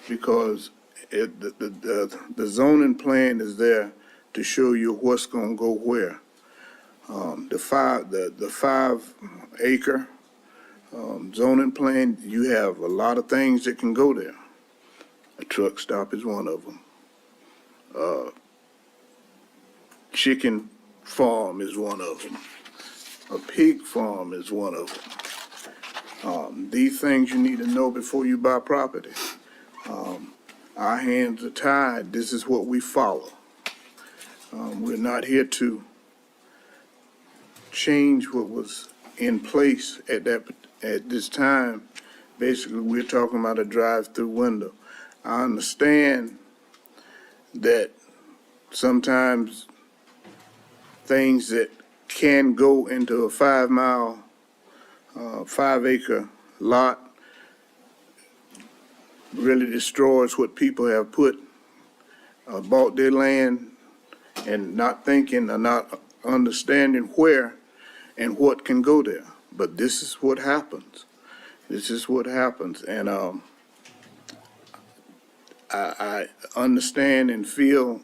because the zoning plan is there to show you what's going to go where. The 5 acre zoning plan, you have a lot of things that can go there. A truck stop is one of them. Chicken farm is one of them. A pig farm is one of them. These things you need to know before you buy property. Our hands are tied. This is what we follow. We're not here to change what was in place at this time. Basically, we're talking about a drive-through window. I understand that sometimes things that can go into a 5 acre lot really destroys what people have bought their land and not thinking or not understanding where and what can go there. But this is what happens. This is what happens. And I understand and feel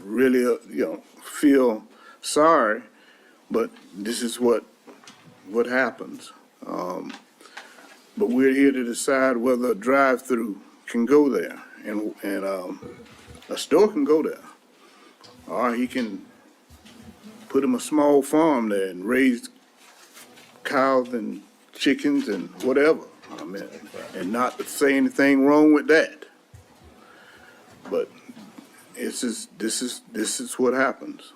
really, feel sorry, but this is what happens. But we're here to decide whether a drive-through can go there, and a store can go there, or he can put him a small farm there and raise cows and chickens and whatever. I mean, and not to say anything wrong with that. But this is what happens.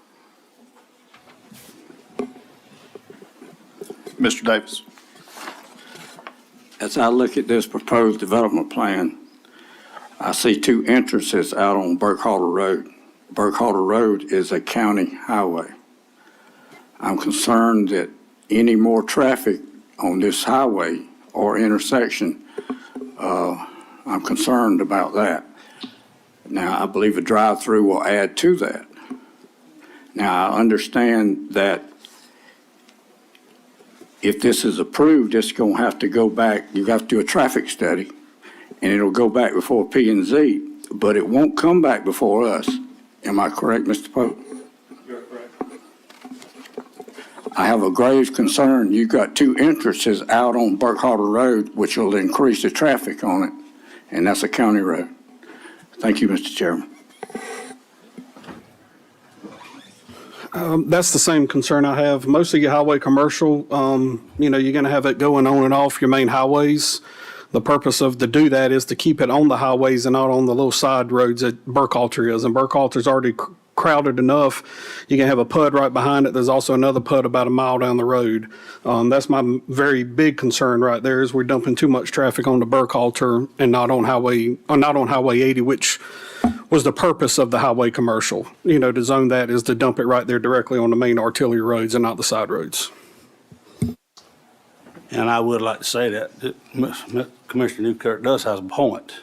Mr. Davis. As I look at this proposed development plan, I see 2 entrances out on Burkholder Road. Burkholder Road is a county highway. I'm concerned that any more traffic on this highway or intersection, I'm concerned about that. Now, I believe a drive-through will add to that. Now, I understand that if this is approved, it's going to have to go back. You have to do a traffic study, and it'll go back before P&Z, but it won't come back before us. Am I correct, Mr. Pope? You're correct. I have a grave concern. You've got 2 entrances out on Burkholder Road, which will increase the traffic on it, and that's a county road. Thank you, Mr. Chairman. That's the same concern I have. Most of your highway commercial, you're going to have it going on and off your main highways. The purpose to do that is to keep it on the highways and not on the little side roads that Burkhalter is. And Burkhalter's already crowded enough. You can have a PUD right behind it. There's also another PUD about a mile down the road. That's my very big concern right there is we're dumping too much traffic on the Burkhalter and not on Highway 80, which was the purpose of the highway commercial. To zone that is to dump it right there directly on the main arterial roads and not the side roads. And I would like to say that Commissioner Newkirk does have a point.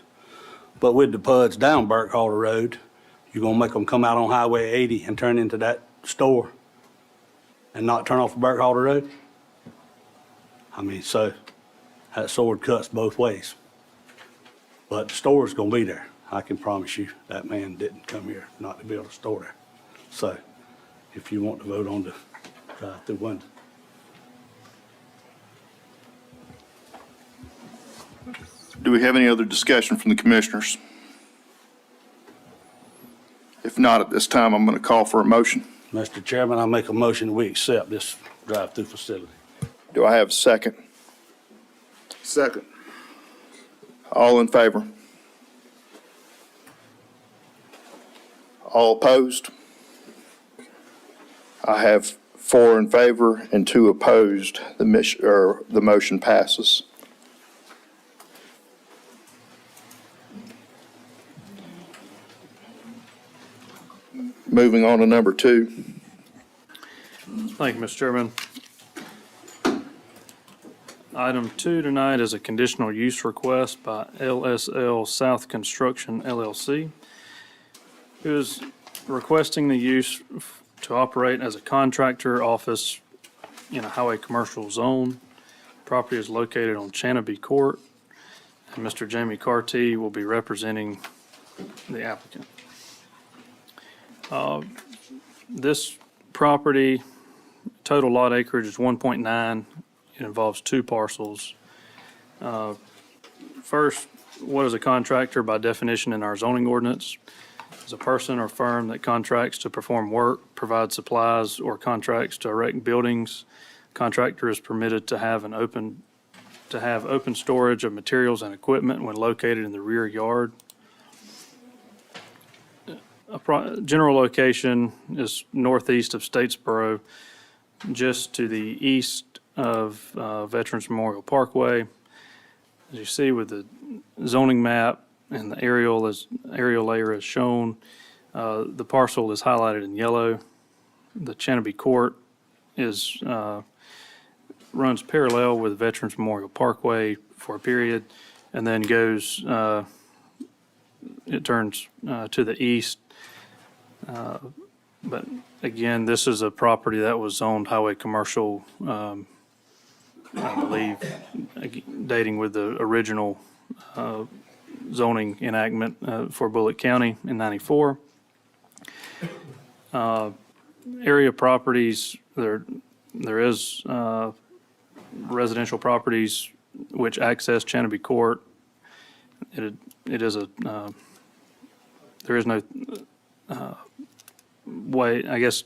But with the PUDs down Burkhalter Road, you're gonna make them come out on Highway 80 and turn into that store and not turn off Burkhalter Road? I mean, so that sword cuts both ways. But the store's gonna be there. I can promise you that man didn't come here not to build a store there. So if you want to vote on the drive-through window. Do we have any other discussion from the commissioners? If not, at this time, I'm going to call for a motion. Mr. Chairman, I make a motion we accept this drive-through facility. Do I have a second? Second. All in favor? All opposed? I have 4 in favor and 2 opposed. The motion passes. Moving on to number 2. Thank you, Mr. Chairman. Item 2 tonight is a conditional use request by LSL South Construction LLC, who is requesting the use to operate as a contractor office in a highway commercial zone. Property is located on Channabee Court, and Mr. Jamie Carty will be representing the applicant. This property, total lot acreage is 1.9. It involves 2 parcels. First, what is a contractor by definition in our zoning ordinance? Is a person or firm that contracts to perform work, provide supplies, or contracts to erect buildings. Contractor is permitted to have open storage of materials and equipment when located in the rear yard. General location is northeast of Statesboro, just to the east of Veterans Memorial Parkway. As you see with the zoning map and the aerial layer is shown, the parcel is highlighted in yellow. The Channabee Court runs parallel with Veterans Memorial Parkway for a period, and then goes, it turns to the east. But again, this is a property that was zoned highway commercial, I believe, dating with the original zoning enactment for Bulloch County in '94. Area properties, there is residential properties which access Channabee Court. It is a, there is no way, I guess,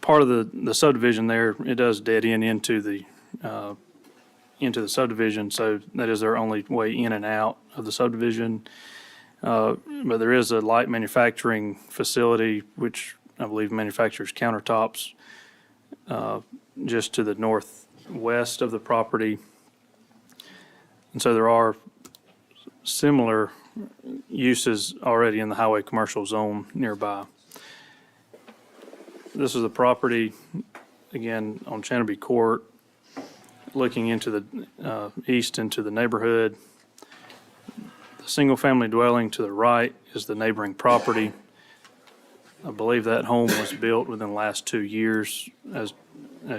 part of the subdivision there, it does dead end into the subdivision, so that is their only way in and out of the subdivision. But there is a light manufacturing facility, which I believe manufactures countertops, just to the northwest of the property. And so there are similar uses already in the highway commercial zone nearby. This is a property, again, on Channabee Court, looking into the east into the neighborhood. The single-family dwelling to the right is the neighboring property. I believe that home was built within the last 2 years, as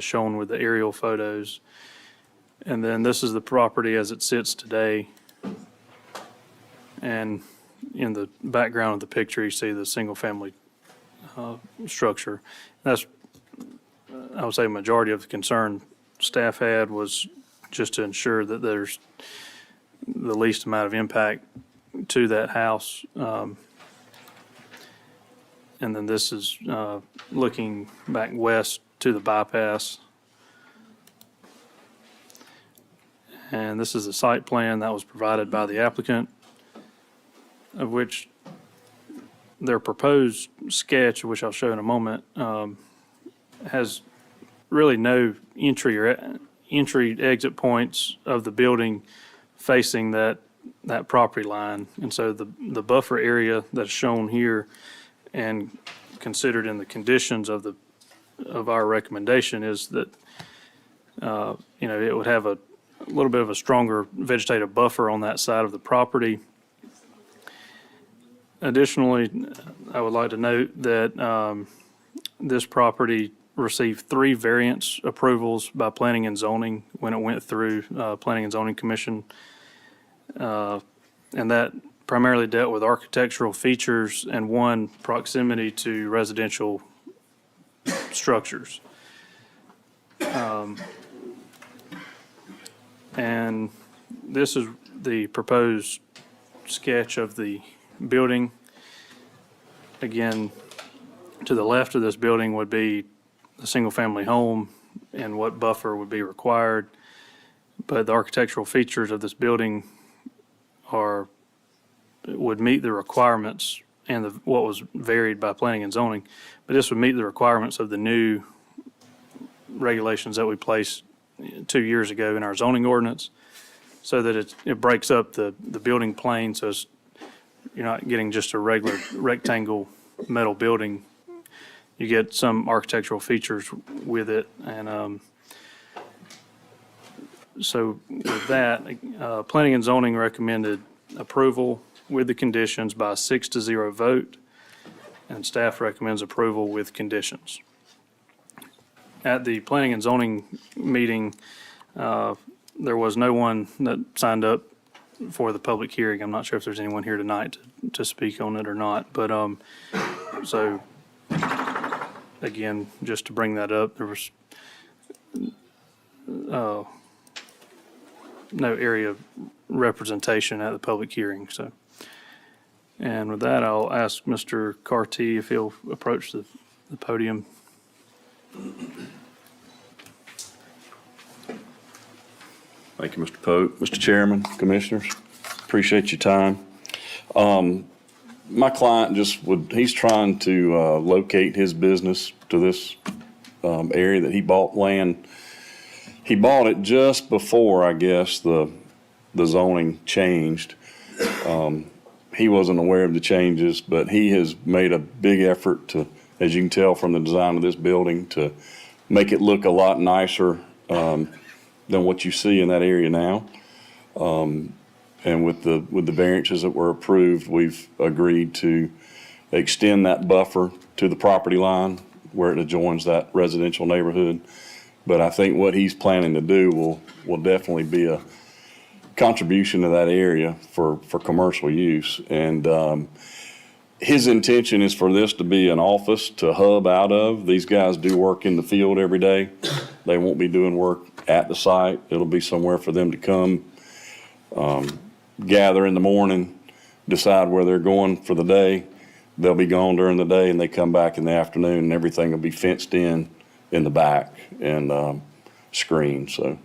shown with the aerial photos. And then this is the property as it sits today. And in the background of the picture, you see the single-family structure. That's, I would say, majority of the concern staff had was just to ensure that there's the least amount of impact to that house. And then this is looking back west to the bypass. And this is a site plan that was provided by the applicant, of which their proposed sketch, which I'll show in a moment, has really no entry exit points of the building facing that property line. And so the buffer area that's shown here and considered in the conditions of our recommendation is that, it would have a little bit of a stronger vegetative buffer on that side of the property. Additionally, I would like to note that this property received 3 variance approvals by Planning and Zoning when it went through Planning and Zoning Commission. And that primarily dealt with architectural features and 1 proximity to residential structures. And this is the proposed sketch of the building. Again, to the left of this building would be a single-family home and what buffer would be required. But the architectural features of this building would meet the requirements and what was varied by Planning and Zoning. But this would meet the requirements of the new regulations that we placed 2 years ago in our zoning ordinance, so that it breaks up the building plane, so you're not getting just a regular rectangle metal building. You get some architectural features with it. And so with that, Planning and Zoning recommended approval with the conditions by a 6-0 vote, and staff recommends approval with conditions. At the Planning and Zoning meeting, there was no one that signed up for the public hearing. I'm not sure if there's anyone here tonight to speak on it or not, but so again, just to bring that up, there was no area representation at the public hearing. So, and with that, I'll ask Mr. Carty if he'll approach the podium. Thank you, Mr. Pope. Mr. Chairman, Commissioners, appreciate your time. My client he's trying to locate his business to this area that he bought land. He bought it just before, I guess, the zoning changed. He wasn't aware of the changes, but he has made a big effort to, as you can tell from the design of this building, to make it look a lot nicer than what you see in that area now. And with the variances that were approved, we've agreed to extend that buffer to the property line where it adjoins that residential neighborhood. But I think what he's planning to do will definitely be a contribution to that area for commercial use. And his intention is for this to be an office to hub out of. These guys do work in the field every day. They won't be doing work at the site. It'll be somewhere for them to come, gather in the morning, decide where they're going for the day. They'll be gone during the day and they come back in the afternoon, and everything will be fenced in the back and screened. So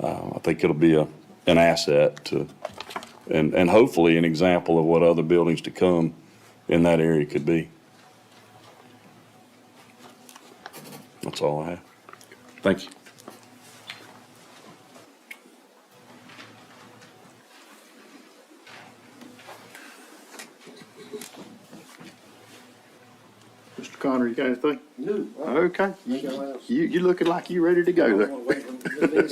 I think it'll be an asset to, and hopefully an example of what other buildings to come in that area could be. That's all I have. Thank you. Mr. Connor, you got anything? No. Okay. You looking like you ready to go there. Nobody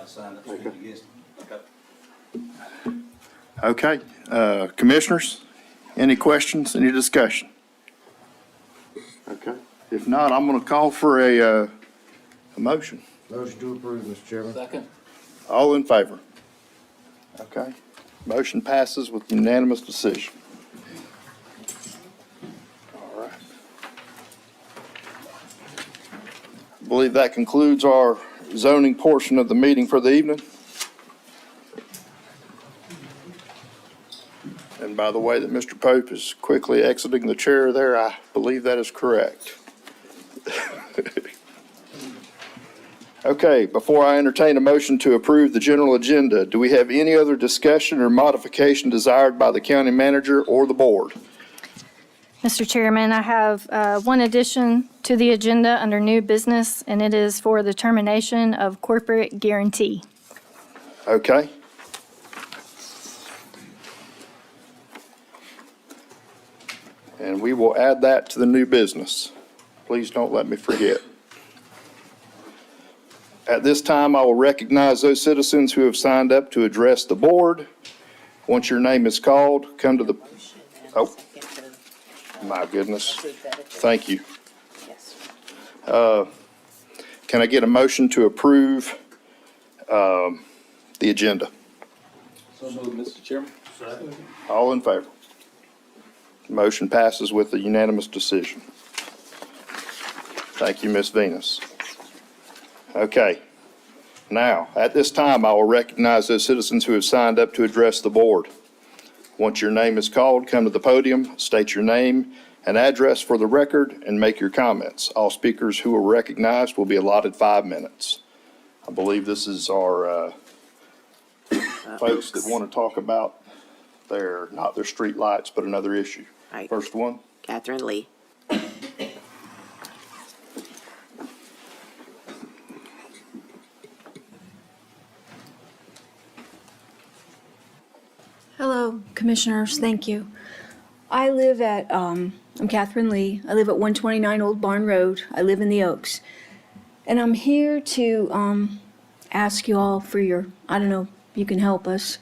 signed up, so you guessed. Okay, Commissioners, any questions, any discussion? Okay, if not, I'm gonna call for a motion. Motion to approve, Mr. Chairman. Second. All in favor? Okay, motion passes with unanimous decision. All right. I believe that concludes our zoning portion of the meeting for the evening. And by the way that Mr. Pope is quickly exiting the chair there, I believe that is correct. Okay, before I entertain a motion to approve the general agenda, do we have any other discussion or modification desired by the county manager or the board? Mr. Chairman, I have one addition to the agenda under new business, and it is for the termination of corporate guarantee. Okay. And we will add that to the new business. Please don't let me forget. At this time, I will recognize those citizens who have signed up to address the board. Once your name is called, come to the, oh, my goodness. Thank you. Can I get a motion to approve the agenda? So moved, Mr. Chairman. All in favor? Motion passes with a unanimous decision. Thank you, Ms. Venus. Okay. Now, at this time, I will recognize those citizens who have signed up to address the board. Once your name is called, come to the podium, state your name and address for the record, and make your comments. All speakers who are recognized will be allotted 5 minutes. I believe this is our folks that want to talk about not their street lights, but another issue. Right. First one. Catherine Lee. Hello, Commissioners, thank you. I live at, I'm Catherine Lee. I live at 129 Old Barn Road. I live in the Oaks. And I'm here to ask you all for your, I don't know, you can help us.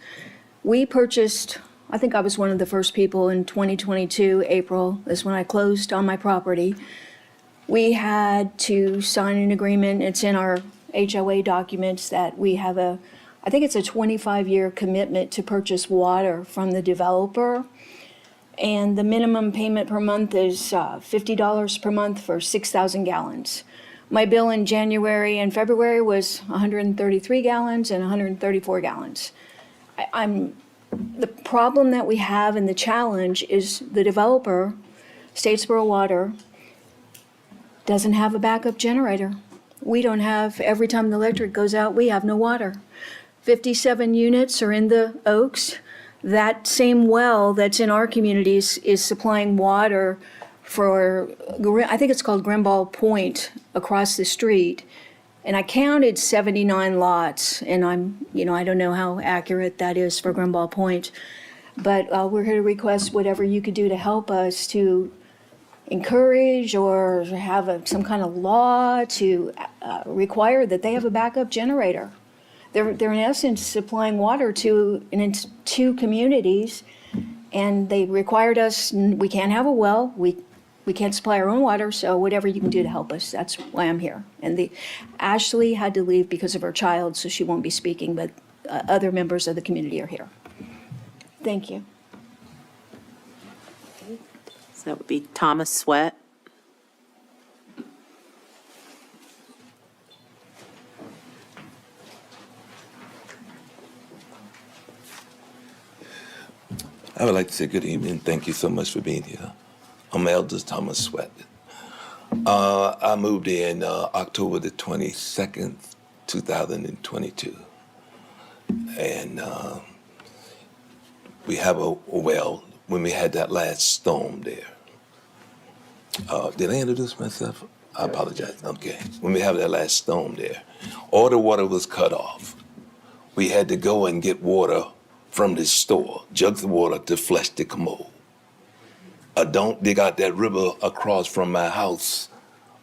We purchased, I think I was one of the first people in 2022, April, is when I closed on my property. We had to sign an agreement, it's in our HOA documents, that we have I think it's a 25-year commitment to purchase water from the developer. And the minimum payment per month is $50 per month for 6,000 gallons. My bill in January and February was 133 gallons and 134 gallons. The problem that we have and the challenge is the developer, Statesboro Water, doesn't have a backup generator. We don't have, every time the electric goes out, we have no water. 57 units are in the Oaks. That same well that's in our communities is supplying water for, I think it's called Grimball Point across the street. And I counted 79 lots, and I don't know how accurate that is for Grimball Point. But we're here to request whatever you could do to help us to encourage or have some kind of law to require that they have a backup generator. They're in essence supplying water to 2 communities, and they required us, we can't have a well, we can't supply our own water, so whatever you can do to help us, that's why I'm here. And Ashley had to leave because of her child, so she won't be speaking, but other members of the community are here. Thank you. So that would be Thomas Sweat. I would like to say good evening. Thank you so much for being here. I'm Elders Thomas Sweat. I moved in October the 22nd, 2022. And we have a well when we had that last storm there. Did I introduce myself? I apologize. Okay. When we had that last storm there, all the water was cut off. We had to go and get water from the store, jugs of water to flush the commode. Don't dig out that river across from my house.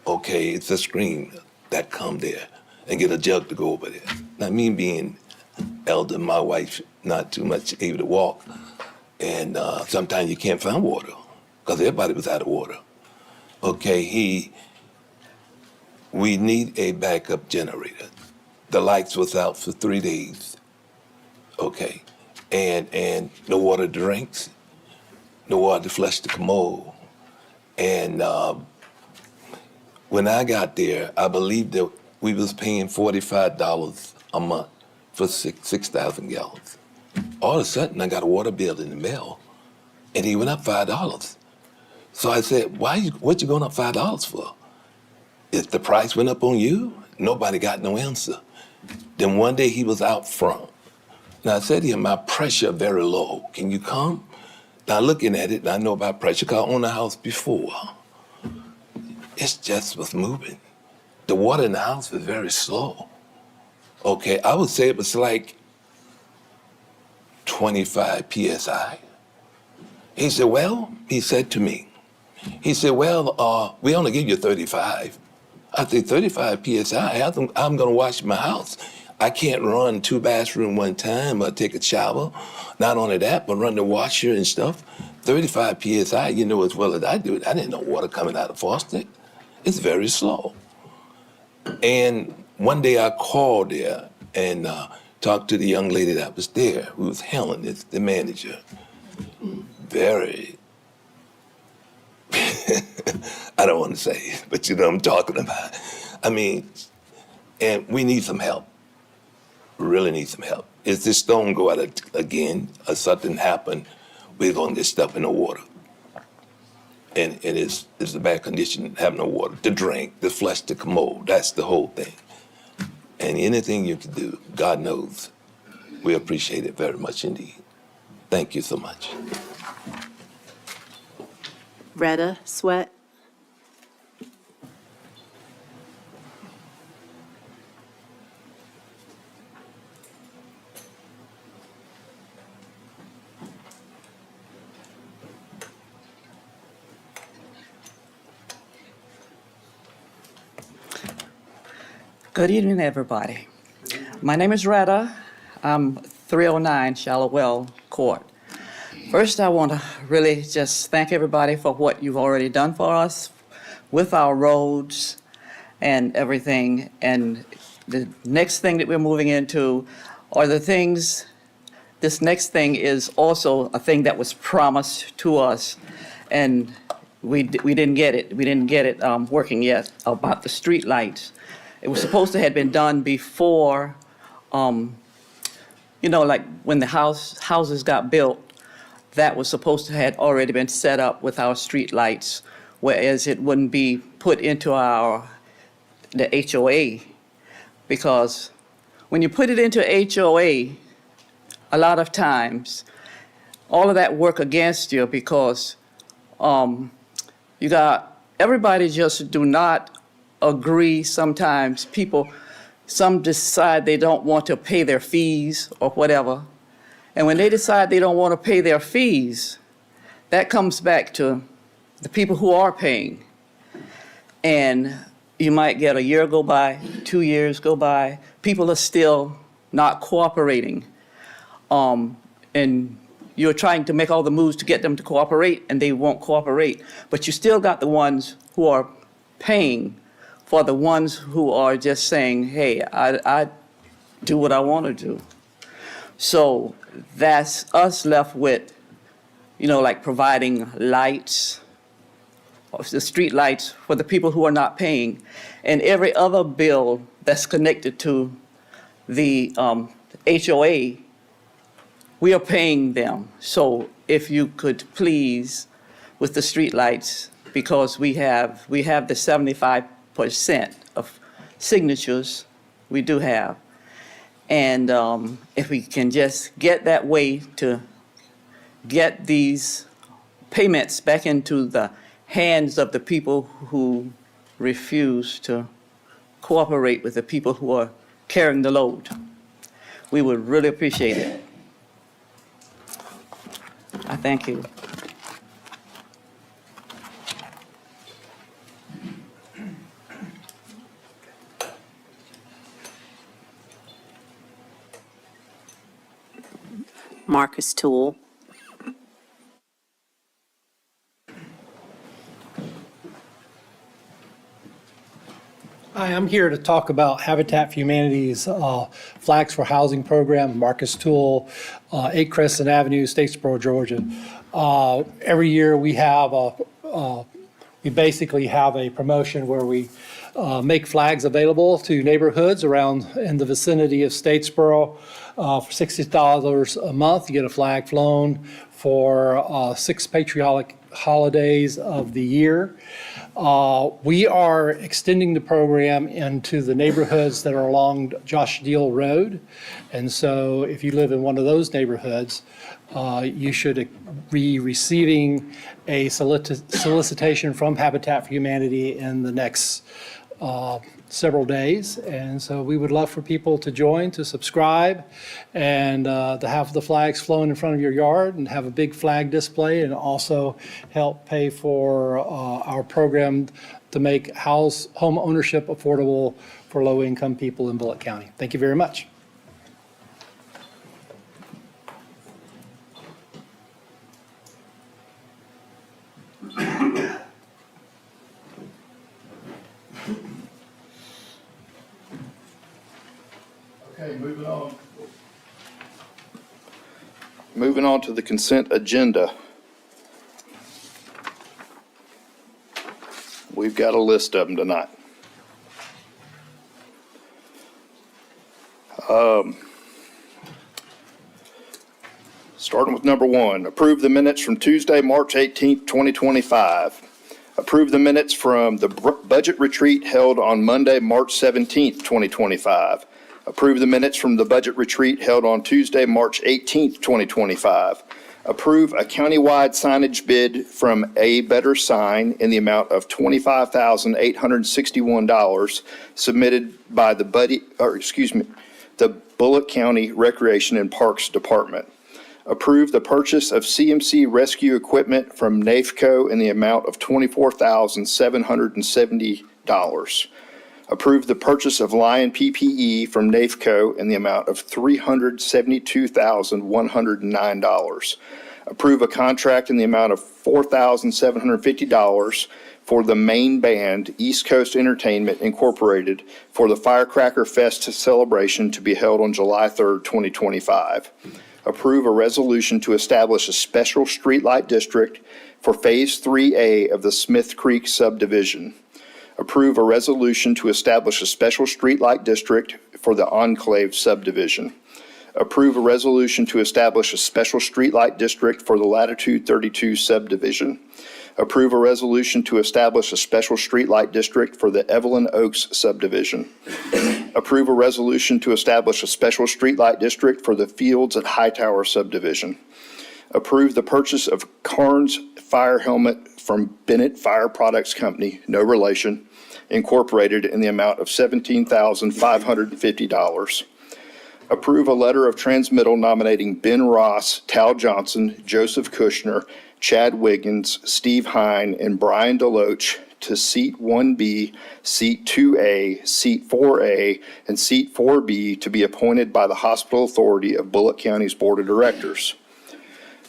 Okay, it's a stream that come there, and get a jug to go over there. Now, me being elder, my wife not too much able to walk, and sometimes you can't find water because everybody was out of water. Okay, we need a backup generator. The lights was out for 3 days. Okay. And no water to drinks, no water to flush the commode. And when I got there, I believe that we was paying $45 a month for 6,000 gallons. All of a sudden, I got a water bill in the mail, and he went up $5. So I said, what you going up $5 for? If the price went up on you? Nobody got no answer. Then one day he was out front. Now I said to him, my pressure very low. Can you come? Now looking at it, I know about pressure because I owned a house before. It's just was moving. The water in the house was very slow. Okay, I would say it was like 25 PSI. He said, well, he said to me, he said, well, we only give you 35. I said, 35 PSI, I'm gonna wash my house. I can't run 2 bathrooms one time or take a shower. Not only that, but run the washer and stuff. 35 PSI, you know as well as I do it. I didn't know water coming out of faucet. It's very slow. And one day I called there and talked to the young lady that was there, who was Helen, it's the manager. Very, I don't want to say, but you know what I'm talking about. I mean, and we need some help. We really need some help. If this storm go out again or something happen, we're going to get stuck in the water. And it's a bad condition, having no water to drink, to flush the commode. That's the whole thing. And anything you can do, God knows, we appreciate it very much indeed. Thank you so much. Retta Sweat. Good evening, everybody. My name is Retta. I'm 309 Shallowwell Court. First, I want to really just thank everybody for what you've already done for us with our roads and everything. And the next thing that we're moving into are the things, this next thing is also a thing that was promised to us, and we didn't get it. We didn't get it working yet, about the street lights. It was supposed to have been done before, like when the houses got built, that was supposed to have already been set up with our street lights, whereas it wouldn't be put into the HOA, because when you put it into HOA, a lot of times, all of that work against you, because you got, everybody just do not agree. Sometimes some decide they don't want to pay their fees or whatever. And when they decide they don't want to pay their fees, that comes back to the people who are paying. And you might get a year go by, 2 years go by, people are still not cooperating. And you're trying to make all the moves to get them to cooperate, and they won't cooperate. But you still got the ones who are paying for the ones who are just saying, hey, I do what I want to do. So that's us left with, like providing lights, the street lights for the people who are not paying. And every other bill that's connected to the HOA, we are paying them. So if you could please, with the street lights, because we have the 75% of signatures we do have. And if we can just get that way to get these payments back into the hands of the people who refuse to cooperate with the people who are carrying the load, we would really appreciate it. I thank you. Marcus Toole. Hi, I'm here to talk about Habitat for Humanity's Flags for Housing program, Marcus Toole, 8 Crescent Avenue, Statesboro, Georgia. Every year we basically have a promotion where we make flags available to neighborhoods around in the vicinity of Statesboro. For $60 a month, you get a flag flown. For 6 patriotic holidays of the year. We are extending the program into the neighborhoods that are along Josh Deal Road. And so if you live in one of those neighborhoods, you should be receiving a solicitation from Habitat for Humanity in the next several days. And so we would love for people to join, to subscribe, and to have the flags flown in front of your yard and have a big flag display, and also help pay for our program to make home ownership affordable for low-income people in Bulloch County. Thank you very much. Okay, moving on. Moving on to the consent agenda. We've got a list of them tonight. Starting with number one, approve the minutes from Tuesday, March 18th, 2025. Approve the minutes from the budget retreat held on Monday, March 17th, 2025. Approve the minutes from the budget retreat held on Tuesday, March 18th, 2025. Approve a countywide signage bid from A Better Sign in the amount of $25,861 submitted by the Bulloch County Recreation and Parks Department. Approve the purchase of CMC rescue equipment from NAFCO in the amount of $24,770. Approve the purchase of Lion PPE from NAFCO in the amount of $372,109. Approve a contract in the amount of $4,750 for the main band, East Coast Entertainment Incorporated, for the Firecracker Fest celebration to be held on July 3rd, 2025. Approve a resolution to establish a special streetlight district for Phase 3A of the Smith Creek subdivision. Approve a resolution to establish a special streetlight district for the Enclave subdivision. Approve a resolution to establish a special streetlight district for the Latitude 32 subdivision. Approve a resolution to establish a special streetlight district for the Evelyn Oaks subdivision. Approve a resolution to establish a special streetlight district for the Fields at Hightower subdivision. Approve the purchase of Carnes fire helmet from Bennett Fire Products Company, no relation, Incorporated, in the amount of $17,550. Approve a letter of transmittal nominating Ben Ross, Tal Johnson, Joseph Kushner, Chad Wiggins, Steve Hine, and Brian Deloach to Seat 1B, Seat 2A, Seat 4A, and Seat 4B to be appointed by the Hospital Authority of Bulloch County's Board of Directors.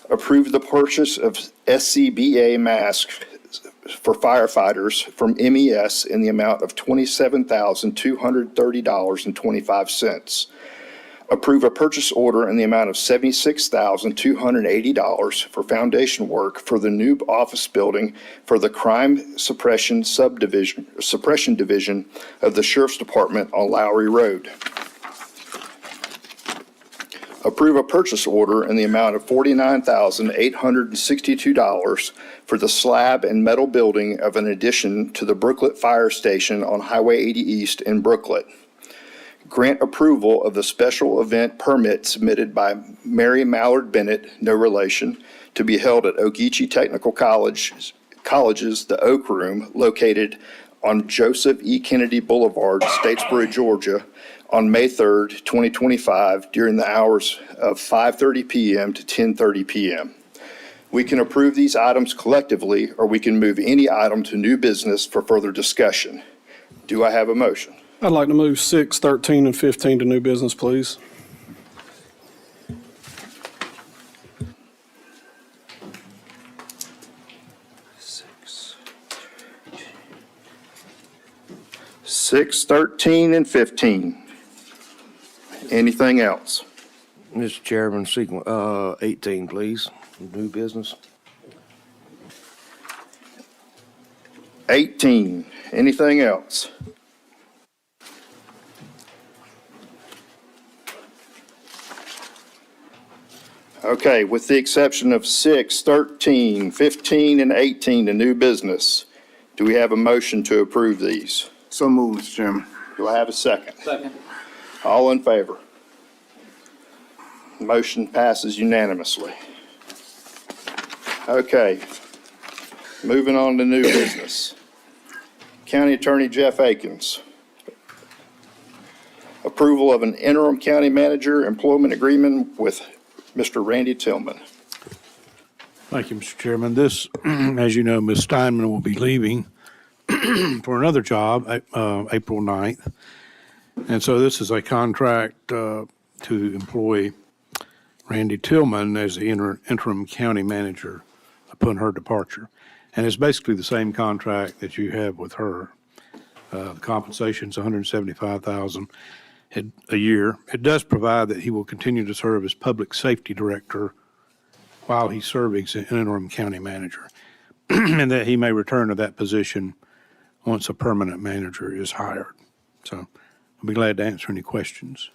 Approve the purchase of SCBA masks for firefighters from MES in the amount of $27,230.25. Approve a purchase order in the amount of $76,280 for foundation work for the new office building for the Crime Suppression Division of the Sheriff's Department on Lowry Road. Approve a purchase order in the amount of $49,862 for the slab and metal building of an addition to the Brooklet Fire Station on Highway 80 East in Brooklet. Grant approval of the special event permit submitted by Mary Mallard Bennett, no relation, to be held at Ogeechee Technical College's The Oak Room, located on Joseph E. Kennedy Boulevard, Statesboro, Georgia, on May 3rd, 2025, during the hours of 5:30 p.m. to 10:30 p.m. We can approve these items collectively, or we can move any item to new business for further discussion. Do I have a motion? I'd like to move 6, 13, and 15 to new business, please. Six, 13, and 15. Anything else? Mr. Chairman, 18, please, new business. 18. Anything else? Okay, with the exception of 6, 13, 15, and 18, the new business, do we have a motion to approve these? So moved, Mr. Chairman. Do I have a second? Second. All in favor? Motion passes unanimously. Okay, moving on to new business. County Attorney Jeff Akins. Approval of an interim county manager employment agreement with Mr. Randy Tillman. Thank you, Mr. Chairman. This, as you know, Ms. Steinman will be leaving for another job, April 9th. And so this is a contract to employ Randy Tillman as the interim county manager upon her departure. And it's basically the same contract that you have with her. The compensation's $175,000 a year. It does provide that he will continue to serve as public safety director while he's serving as an interim county manager, and that he may return to that position once a permanent manager is hired. So I'll be glad to answer any questions.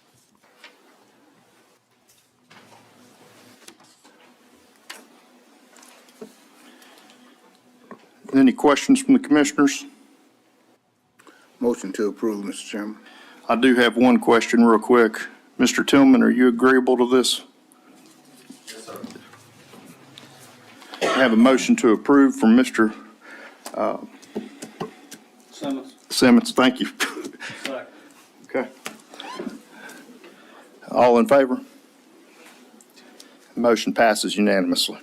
Any questions from the commissioners? Motion to approve, Mr. Chairman. I do have one question real quick. Mr. Tillman, are you agreeable to this? Yes, sir. I have a motion to approve from Mr. Simmons. Thank you. Second. Okay. All in favor? Motion passes unanimously.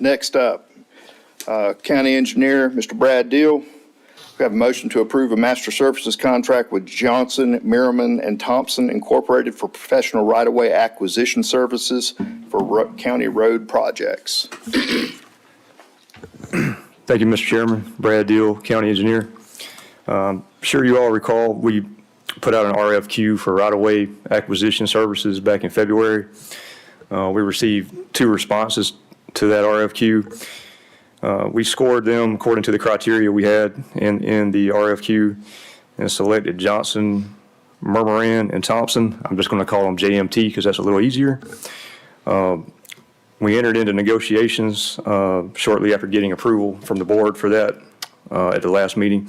Next up, County Engineer, Mr. Brad Deal. We have a motion to approve a master services contract with Johnson, Merriman, and Thompson Incorporated for professional right-of-way acquisition services for county road projects. Thank you, Mr. Chairman. Brad Deal, County Engineer. Sure you all recall we put out an RFQ for right-of-way acquisition services back in February. We received 2 responses to that RFQ. We scored them according to the criteria we had in the RFQ and selected Johnson, Mermaran, and Thompson. I'm just going to call them JMT because that's a little easier. We entered into negotiations shortly after getting approval from the board for that at the last meeting.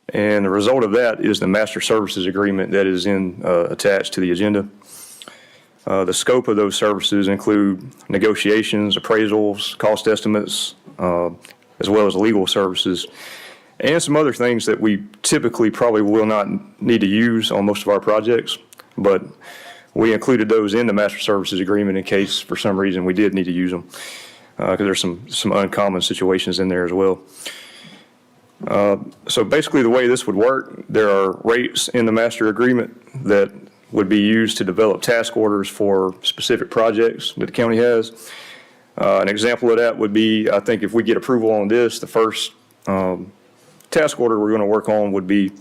And the result of that is the master services agreement that is attached to the agenda. The scope of those services include negotiations, appraisals, cost estimates, as well as legal services, and some other things that we typically probably will not need to use on most of our projects, but we included those in the master services agreement in case for some reason we did need to use them, because there's some uncommon situations in there as well. So basically the way this would work, there are rates in the master agreement that would be used to develop task orders for specific projects that the county has. An example of that would be, I think if we get approval on this, the first task order we're going to work on would be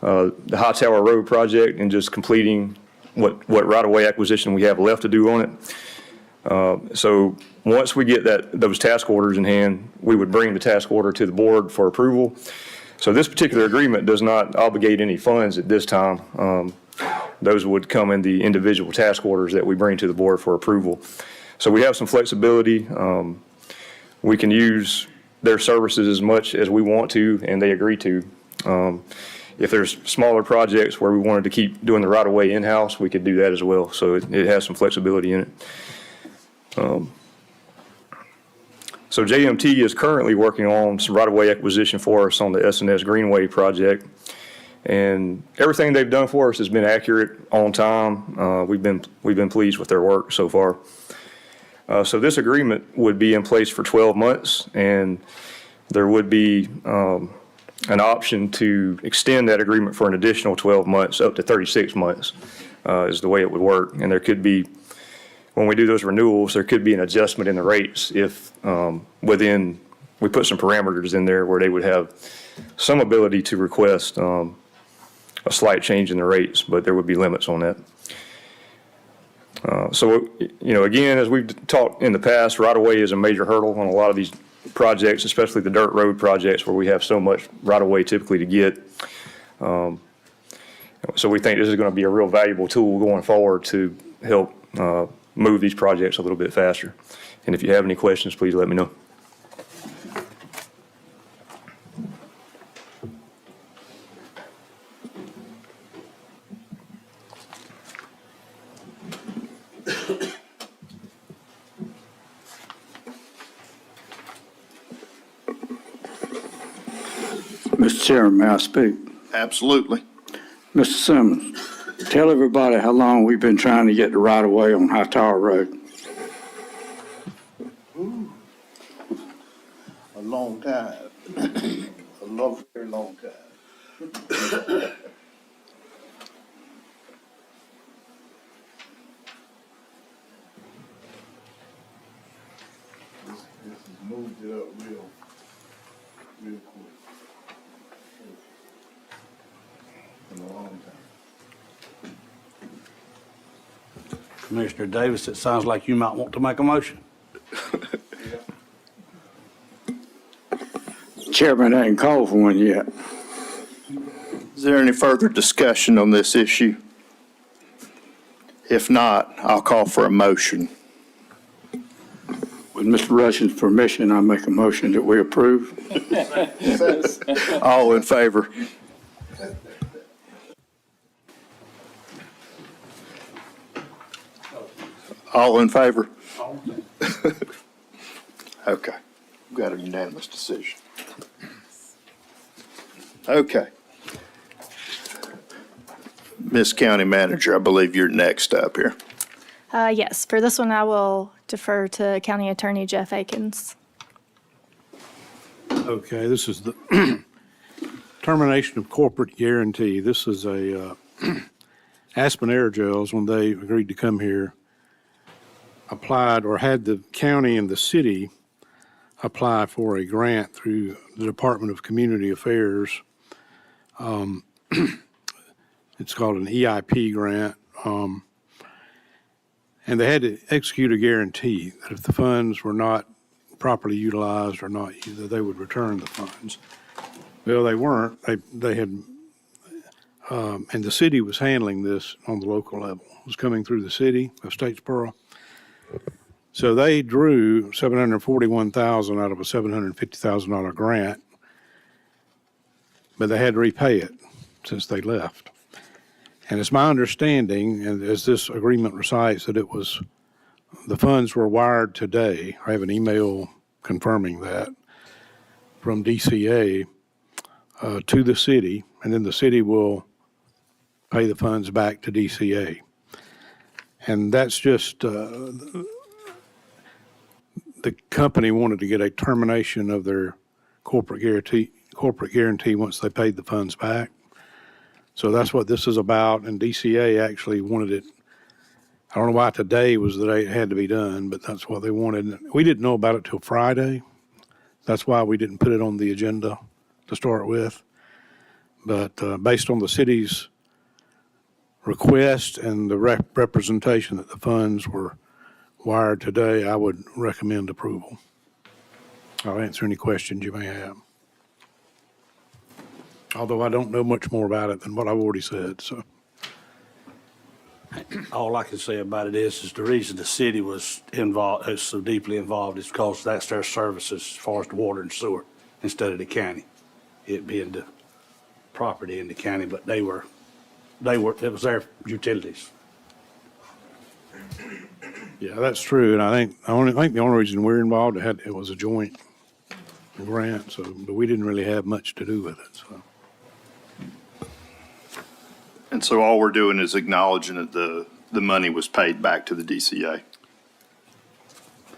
the High Tower Road project and just completing what right-of-way acquisition we have left to do on it. So once we get those task orders in hand, we would bring the task order to the board for approval. So this particular agreement does not obligate any funds at this time. Those would come in the individual task orders that we bring to the board for approval. So we have some flexibility. We can use their services as much as we want to, and they agree to. If there's smaller projects where we wanted to keep doing the right-of-way in-house, we could do that as well. So it has some flexibility in it. So JMT is currently working on some right-of-way acquisition for us on the S&S Greenway project. And everything they've done for us has been accurate, on time. We've been pleased with their work so far. So this agreement would be in place for 12 months, and there would be an option to extend that agreement for an additional 12 months, up to 36 months, is the way it would work. And there could be, when we do those renewals, there could be an adjustment in the rates if we put some parameters in there where they would have some ability to request a slight change in the rates, but there would be limits on that. So, again, as we've talked in the past, right-of-way is a major hurdle on a lot of these projects, especially the dirt road projects where we have so much right-of-way typically to get. So we think this is going to be a real valuable tool going forward to help move these projects a little bit faster. And if you have any questions, please let me know. Mr. Chairman, may I speak? Absolutely. Mr. Simmons, tell everybody how long we've been trying to get the right of way on High Tower Road. A long time, very long time. This has moved it up real quick. In a long time. Commissioner Davis, it sounds like you might want to make a motion. Chairman ain't called for one yet. Is there any further discussion on this issue? If not, I'll call for a motion. With Mr. Rushing's permission, I make a motion that we approve. All in favor? All in favor? Okay, we've got a unanimous decision. Okay. Ms. County Manager, I believe you're next up here. Yes, for this one, I will defer to County Attorney Jeff Akins. Okay, this is the termination of corporate guarantee. This is a Aspen Aerogels, when they agreed to come here, applied or had the county and the city apply for a grant through the Department of Community Affairs. It's called an EIP grant. And they had to execute a guarantee that if the funds were not properly utilized or not, that they would return the funds. Well, they weren't. They had, and the city was handling this on the local level. It was coming through the city of Statesboro. So they drew $741,000 out of a $750,000 grant, but they had to repay it since they left. And it's my understanding, and as this agreement recites, that it was, the funds were wired today. I have an email confirming that from DCA to the city, and then the city will pay the funds back to DCA. And that's just, the company wanted to get a termination of their corporate guarantee once they paid the funds back. So that's what this is about, and DCA actually wanted it. I don't know why today was the day it had to be done, but that's what they wanted. We didn't know about it till Friday. That's why we didn't put it on the agenda to start with. But based on the city's request and the representation that the funds were wired today, I would recommend approval. I'll answer any questions you may have. Although I don't know much more about it than what I've already said, so. All I can say about it is the reason the city was involved, is so deeply involved, is because that's their services as far as the water and sewer instead of the county. It being the property in the county, but it was their utilities. Yeah, that's true, and I think the only reason we're involved, it was a joint grant, so, but we didn't really have much to do with it, so. And so all we're doing is acknowledging that the money was paid back to the DCA.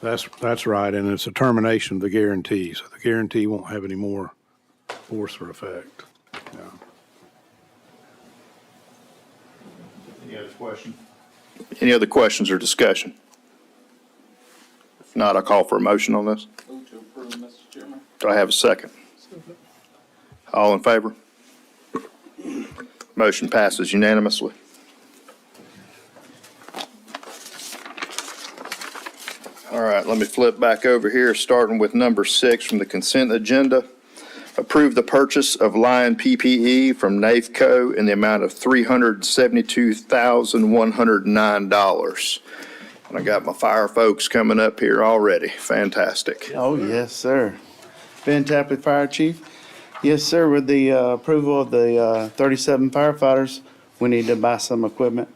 That's right, and it's a termination of the guarantee, so the guarantee won't have any more force or effect. Yeah. Any other questions? Any other questions or discussion? If not, I'll call for a motion on this. Move to approve, Mr. Chairman. Do I have a second? All in favor? Motion passes unanimously. All right, let me flip back over here, starting with number 6 from the consent agenda. Approve the purchase of Lion PPE from NAFCO in the amount of $372,109. And I got my fire folks coming up here already. Fantastic. Oh, yes, sir. Ben Tapley, Fire Chief. Yes, sir, with the approval of the 37 firefighters, we need to buy some equipment.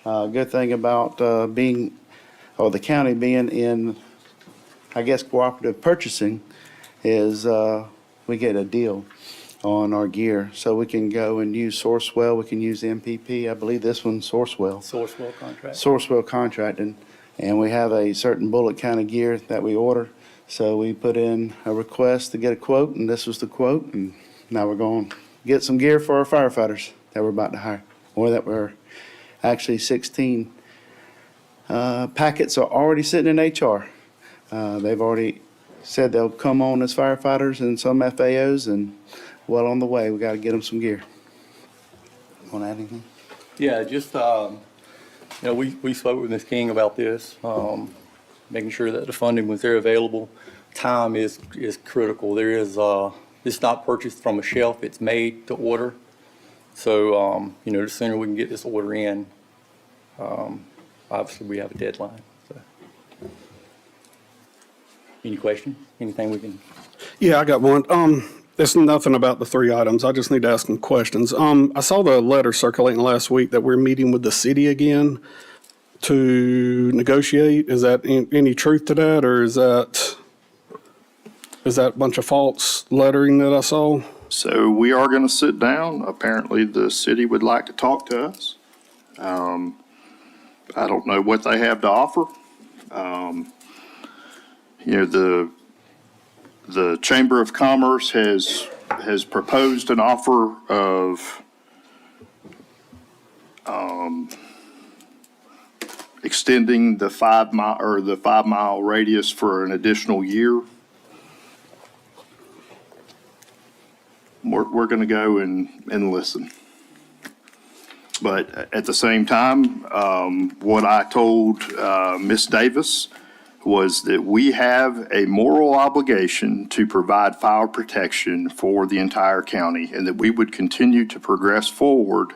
Good thing about the county being in, I guess, cooperative purchasing is we get a deal on our gear. So we can go and use Sourcewell, we can use MPP. I believe this one's Sourcewell. Sourcewell contract. Sourcewell contracting. And we have a certain Bulloch kind of gear that we order. So we put in a request to get a quote, and this was the quote. And now we're going to get some gear for our firefighters that we're about to hire, or that we're actually 16 packets are already sitting in HR. They've already said they'll come on as firefighters and some FAOs, and well on the way. We got to get them some gear. Want to add anything? Yeah, just, we spoke with Ms. King about this, making sure that the funding was there available. Time is critical. There is, it's not purchased from a shelf, it's made to order. So, the sooner we can get this order in, obviously we have a deadline. So. Any questions? Anything we can? Yeah, I got one. It's nothing about the three items. I just need to ask some questions. I saw the letter circulating last week that we're meeting with the city again to negotiate. Is that any truth to that, or is that a bunch of false lettering that I saw? So we are going to sit down. Apparently, the city would like to talk to us. I don't know what they have to offer. The Chamber of Commerce has proposed an offer of extending the 5 mile radius for an additional year. We're going to go and listen. But at the same time, what I told Ms. Davis was that we have a moral obligation to provide fire protection for the entire county, and that we would continue to progress forward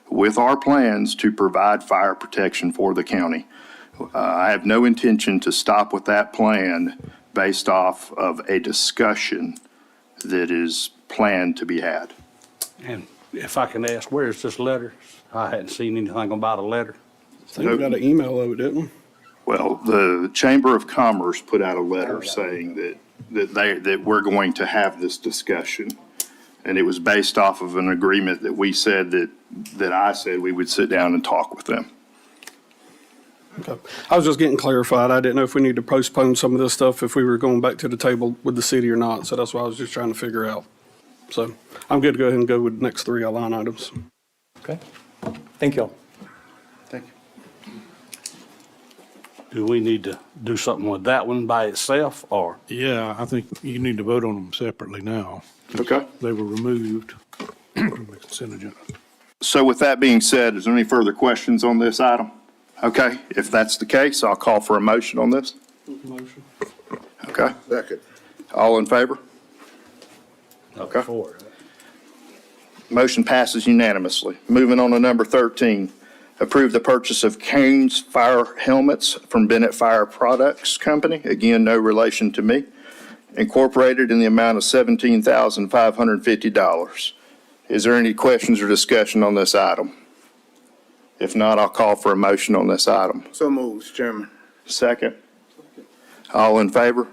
with our plans to provide fire protection for the county. I have no intention to stop with that plan based off of a discussion that is planned to be had. And if I can ask, where is this letter? I hadn't seen anything about a letter. I think we got an email of it, didn't we? Well, the Chamber of Commerce put out a letter saying that we're going to have this discussion. And it was based off of an agreement that we said that I said we would sit down and talk with them. Okay. I was just getting clarified. I didn't know if we need to postpone some of this stuff, if we were going back to the table with the city or not. So that's what I was just trying to figure out. So I'm good to go ahead and go with the next three line items. Okay. Thank you all. Thank you. Do we need to do something with that one by itself, or? Yeah, I think you need to vote on them separately now. Okay. They were removed from the consent agenda. So with that being said, is there any further questions on this item? Okay, if that's the case, I'll call for a motion on this. Motion. Okay. Second. All in favor? Okay. Motion passes unanimously. Moving on to number 13, approve the purchase of Kane's fire helmets from Bennett Fire Products Company. Again, no relation to me. Incorporated in the amount of $17,550. Is there any questions or discussion on this item? If not, I'll call for a motion on this item. So moved, Mr. Chairman. Second. All in favor?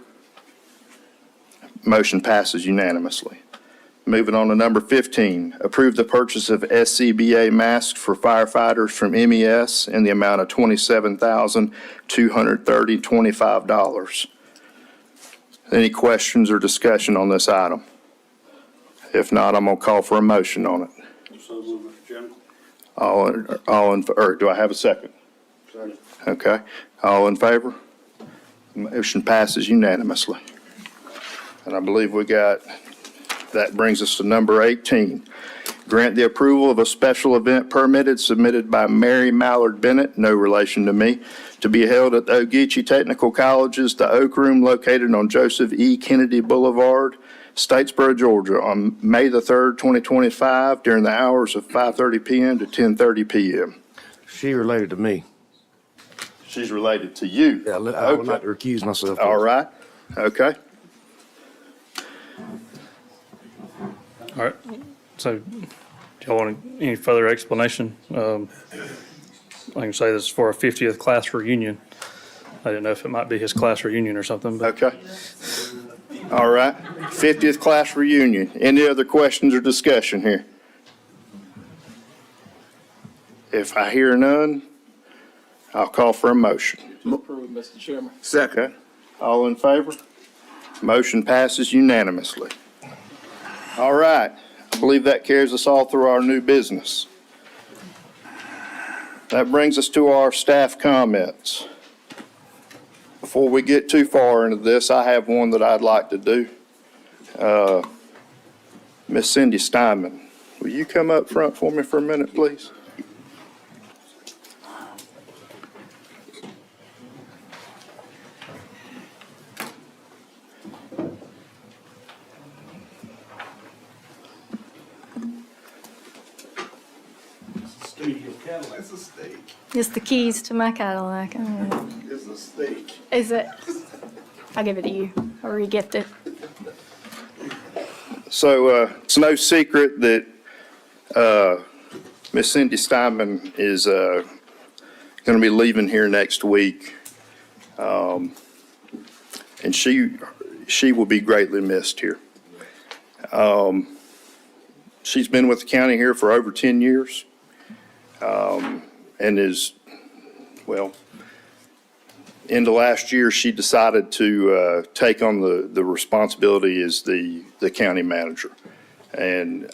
Motion passes unanimously. Moving on to number 15, approve the purchase of SCBA masks for firefighters from MES in the amount of $27,225. Any questions or discussion on this item? If not, I'm going to call for a motion on it. So moved, Mr. Chairman. Do I have a second? Second. Okay. All in favor? Motion passes unanimously. And I believe that brings us to number 18. Grant the approval of a special event permitted submitted by Mary Mallard Bennett, no relation to me, to be held at the Ogeechee Technical College's The Oak Room located on Joseph E. Kennedy Boulevard, Statesboro, Georgia, on May the 3rd, 2025, during the hours of 5:30 PM to 10:30 PM. She related to me. She's related to you. Yeah, I would like to recuse myself. All right, okay. All right, so do y'all want any further explanation? I can say this is for a 50th class reunion. I didn't know if it might be his class reunion or something, but. Okay. All right, 50th class reunion. Any other questions or discussion here? If I hear none, I'll call for a motion. Approved, Mr. Chairman. Second. All in favor? Motion passes unanimously. All right, I believe that carries us all through our new business. That brings us to our staff comments. Before we get too far into this, I have one that I'd like to do. Miss Cindy Steinman, will you come up front for me for a minute, please? It's a steak. It's the keys to my Cadillac. It's a steak. Is it? I'll give it to you, or re-gift it. So it's no secret that Miss Cindy Steinman is going to be leaving here next week. And she will be greatly missed here. She's been with the county here for over 10 years. And is, well, into last year, she decided to take on the responsibility as the county manager. And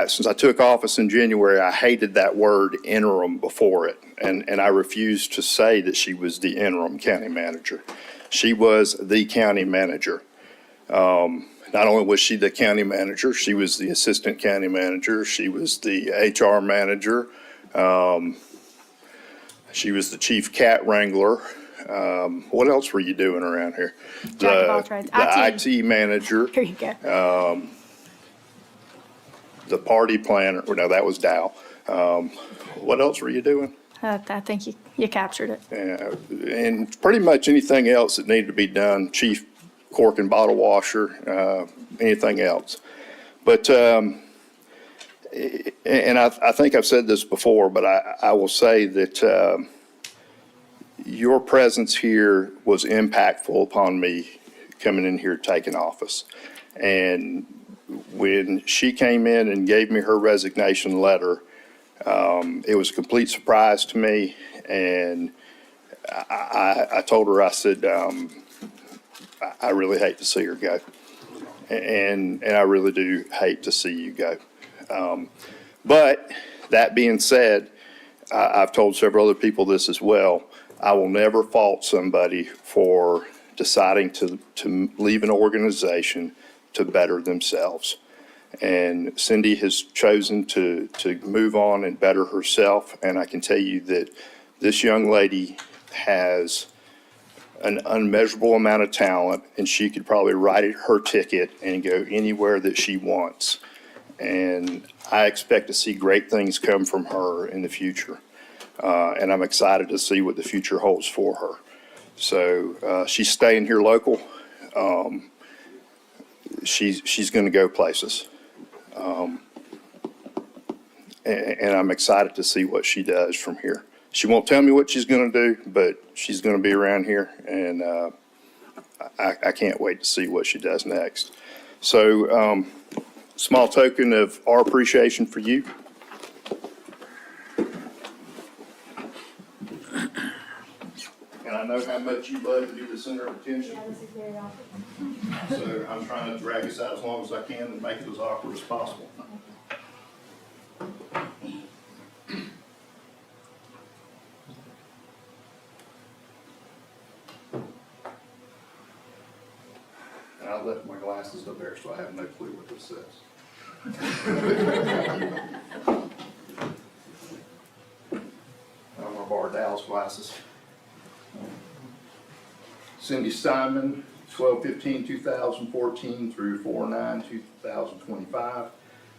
since I took office in January, I hated that word interim before it. And I refused to say that she was the interim county manager. She was the county manager. Not only was she the county manager, she was the assistant county manager. She was the HR manager. She was the chief cat wrangler. What else were you doing around here? Jack of all trades. The IT manager. Here you go. The party planner. Well, no, that was Dow. What else were you doing? I think you captured it. And pretty much anything else that needed to be done, chief cork and bottle washer, anything else. But, and I think I've said this before, but I will say that your presence here was impactful upon me coming in here taking office. And when she came in and gave me her resignation letter, it was a complete surprise to me. And I told her, I said, I really hate to see her go. And I really do hate to see you go. But that being said, I've told several other people this as well. I will never fault somebody for deciding to leave an organization to better themselves. And Cindy has chosen to move on and better herself. And I can tell you that this young lady has an unmeasurable amount of talent, and she could probably write her ticket and go anywhere that she wants. And I expect to see great things come from her in the future. And I'm excited to see what the future holds for her. So she's staying here local. She's going to go places. And I'm excited to see what she does from here. She won't tell me what she's going to do, but she's going to be around here, and I can't wait to see what she does next. So, small token of our appreciation for you. And I know how much you love to be the center of attention. So I'm trying to drag us out as long as I can and make it as awkward as possible. And I left my glasses up there, so I have no clue what this says. I'm gonna borrow Dow's glasses. Cindy Steinman, 12/15/2014 through 4/9/2025.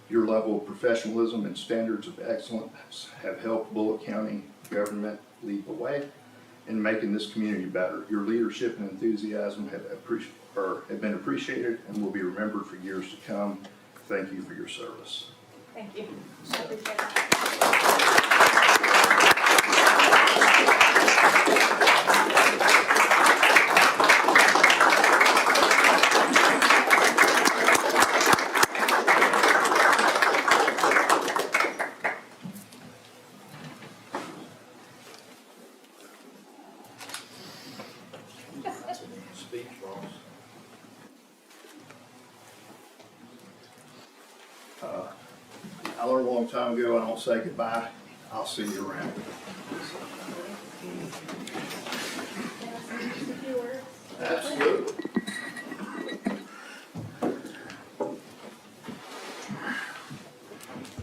Your level of professionalism and standards of excellence have helped Bulloch County government lead the way in making this community better. Your leadership and enthusiasm have been appreciated and will be remembered for years to come. Thank you for your service. Thank you. I learned a long time ago, I don't say goodbye. I'll see you around. Absolutely.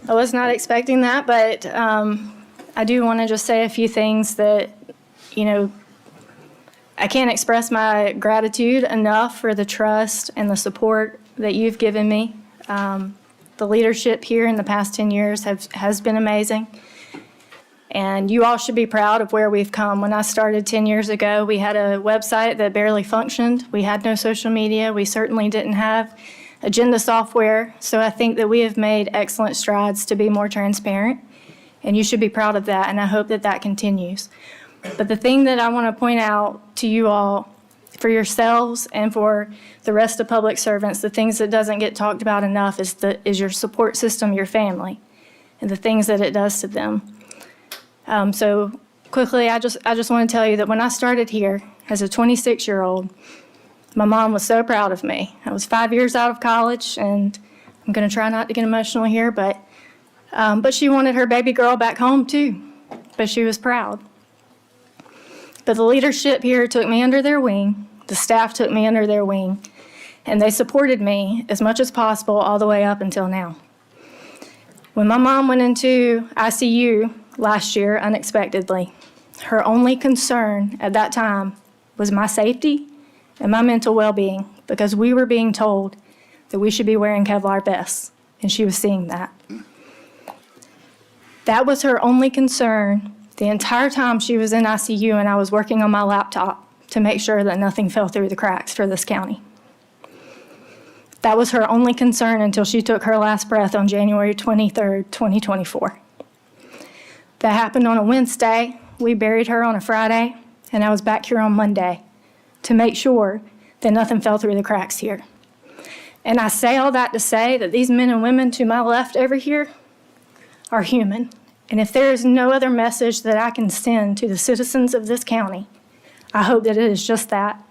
I was not expecting that, but I do want to just say a few things that, I can't express my gratitude enough for the trust and the support that you've given me. The leadership here in the past 10 years has been amazing. And you all should be proud of where we've come. When I started 10 years ago, we had a website that barely functioned. We had no social media. We certainly didn't have agenda software. So I think that we have made excellent strides to be more transparent. And you should be proud of that, and I hope that that continues. But the thing that I want to point out to you all, for yourselves and for the rest of public servants, the things that doesn't get talked about enough is your support system, your family, and the things that it does to them. So quickly, I just want to tell you that when I started here as a 26-year-old, my mom was so proud of me. I was 5 years out of college, and I'm going to try not to get emotional here, but she wanted her baby girl back home too, but she was proud. But the leadership here took me under their wing, the staff took me under their wing, and they supported me as much as possible all the way up until now. When my mom went into ICU last year unexpectedly, her only concern at that time was my safety and my mental well-being, because we were being told that we should be wearing Kevlar vests, and she was seeing that. That was her only concern the entire time she was in ICU, and I was working on my laptop to make sure that nothing fell through the cracks for this county. That was her only concern until she took her last breath on January 23rd, 2024. That happened on a Wednesday. We buried her on a Friday, and I was back here on Monday to make sure that nothing fell through the cracks here. And I say all that to say that these men and women to my left over here are human. And if there is no other message that I can send to the citizens of this county, I hope that it is just that.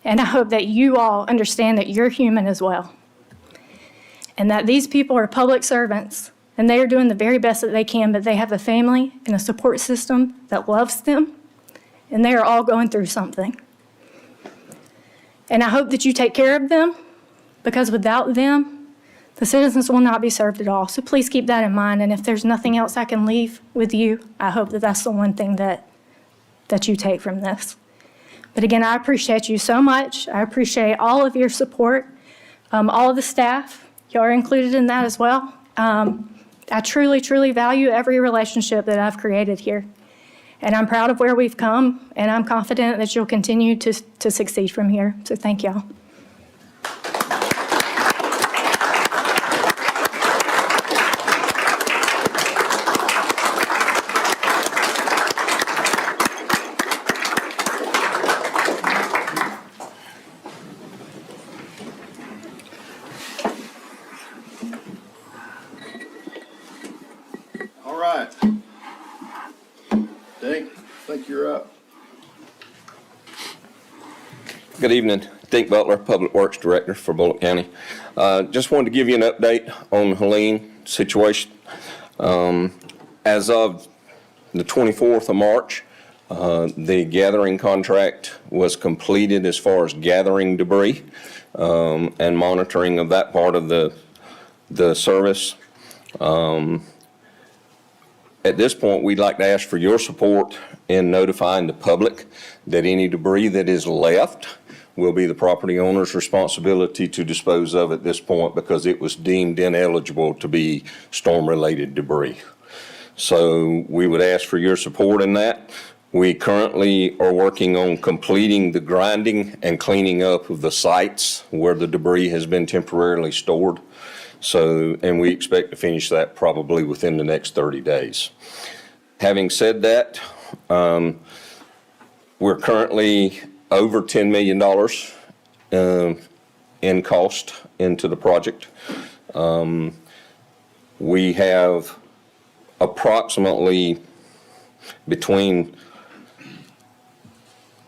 And I hope that you all understand that you're human as well. And that these people are public servants, and they are doing the very best that they can, but they have a family and a support system that loves them, and they are all going through something. And I hope that you take care of them, because without them, the citizens will not be served at all. So please keep that in mind. And if there's nothing else I can leave with you, I hope that that's the one thing that you take from this. But again, I appreciate you so much. I appreciate all of your support, all of the staff. You are included in that as well. I truly, truly value every relationship that I've created here. And I'm proud of where we've come, and I'm confident that you'll continue to succeed from here. So thank y'all. All right. Dink, I think you're up. Good evening. Dink Butler, Public Works Director for Bulloch County. Just wanted to give you an update on the Helene situation. As of the 24th of March, the gathering contract was completed as far as gathering debris and monitoring of that part of the service. At this point, we'd like to ask for your support in notifying the public that any debris that is left will be the property owner's responsibility to dispose of at this point because it was deemed ineligible to be storm-related debris. So we would ask for your support in that. We currently are working on completing the grinding and cleaning up of the sites where the debris has been temporarily stored. So, and we expect to finish that probably within the next 30 days. Having said that, we're currently over $10 million in cost into the project. We have approximately between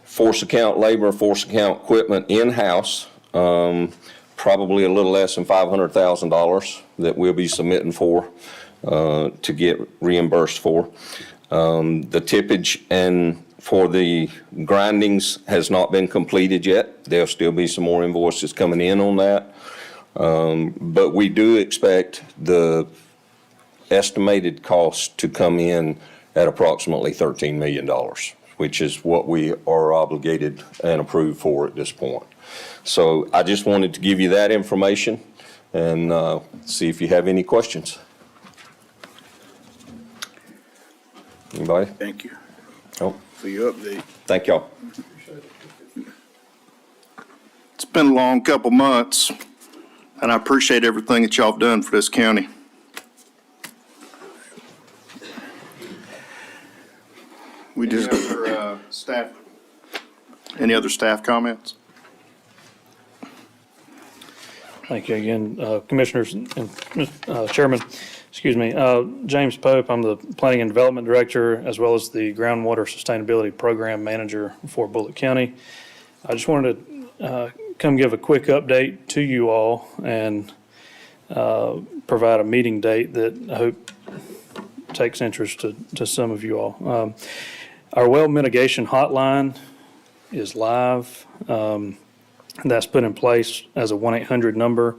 force account labor, force account equipment in-house, probably a little less than $500,000 that we'll be submitting for to get reimbursed for. The tippage and for the grindings has not been completed yet. There'll still be some more invoices coming in on that. But we do expect the estimated cost to come in at approximately $13 million, which is what we are obligated and approved for at this point. So I just wanted to give you that information and see if you have any questions. Anybody? Thank you Oh, for your update. thank y'all. It's been a long couple months, and I appreciate everything that y'all have done for this county. We just. Any other staff comments? Thank you again, Commissioners and Chairman. Excuse me. James Pope, I'm the Planning and Development Director as well as the Groundwater Sustainability Program Manager for Bulloch County. I just wanted to come give a quick update to you all and provide a meeting date that I hope takes interest to some of you all. Our well mitigation hotline is live. That's put in place as a 1-800 number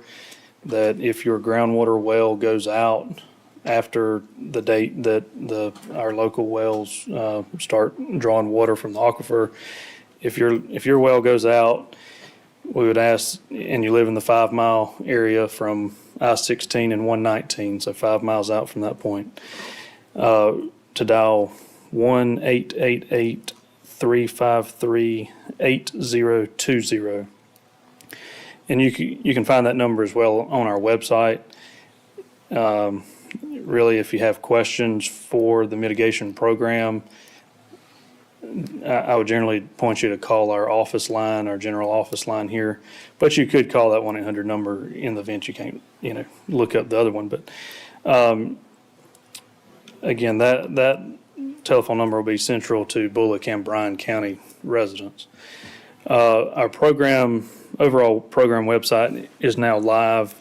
that if your groundwater well goes out after the date that our local wells start drawing water from the aquifer, if your well goes out, we would ask, and you live in the 5-mile area from I-16 and 119, so 5 miles out from that point, to dial 1-888-353-8020. And you can find that number as well on our website. Really, if you have questions for the mitigation program, I would generally point you to call our office line, our general office line here. But you could call that 1-800 number in the event you can't, look up the other one. But again, that telephone number will be central to Bulloch and Bryan County residents. Our overall program website is now live.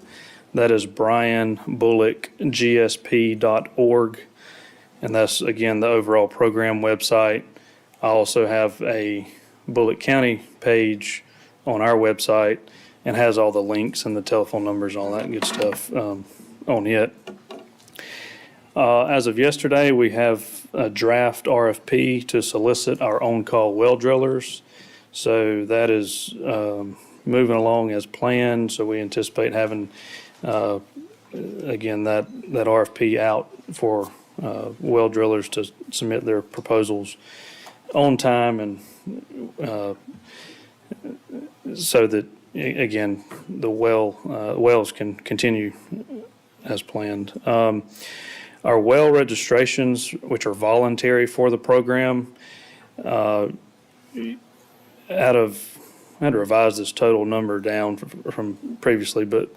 That is bryanbullochgsp.org. And that's, again, the overall program website. I also have a Bulloch County page on our website and has all the links and the telephone numbers, all that good stuff on it. As of yesterday, we have a draft RFP to solicit our on-call well drillers. So that is moving along as planned. So we anticipate having, again, that RFP out for well drillers to submit their proposals on time and so that, again, the wells can continue as planned. Our well registrations, which are voluntary for the program, I had to revise this total number down from previously, but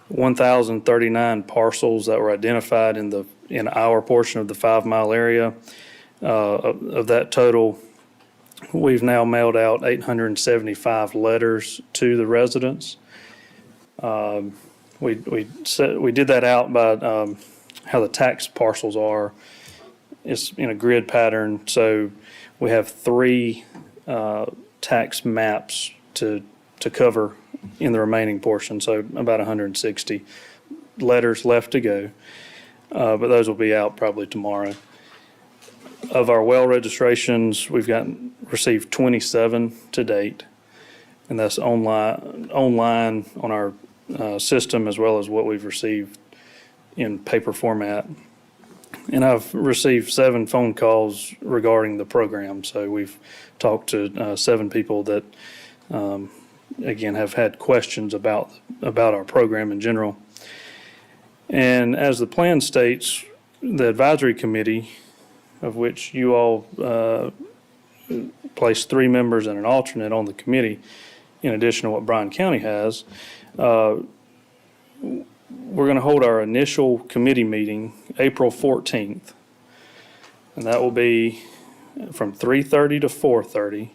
1,039 parcels that were identified in our portion of the 5-mile area. Of that total, we've now mailed out 875 letters to the residents. We did that out by how the tax parcels are. It's in a grid pattern, so we have 3 tax maps to cover in the remaining portion, so about 160 letters left to go, but those will be out probably tomorrow. Of our well registrations, we've received 27 to date. and that's online on our system, as well as what we've received in paper format. And I've received 7 phone calls regarding the program. So we've talked to 7 people that, again, have had questions about our program in general. And as the plan states, the advisory committee, of which you all place 3 members and an alternate on the committee, in addition to what Bryan County has, we're going to hold our initial committee meeting April 14th. And that will be from 3:30 to 4:30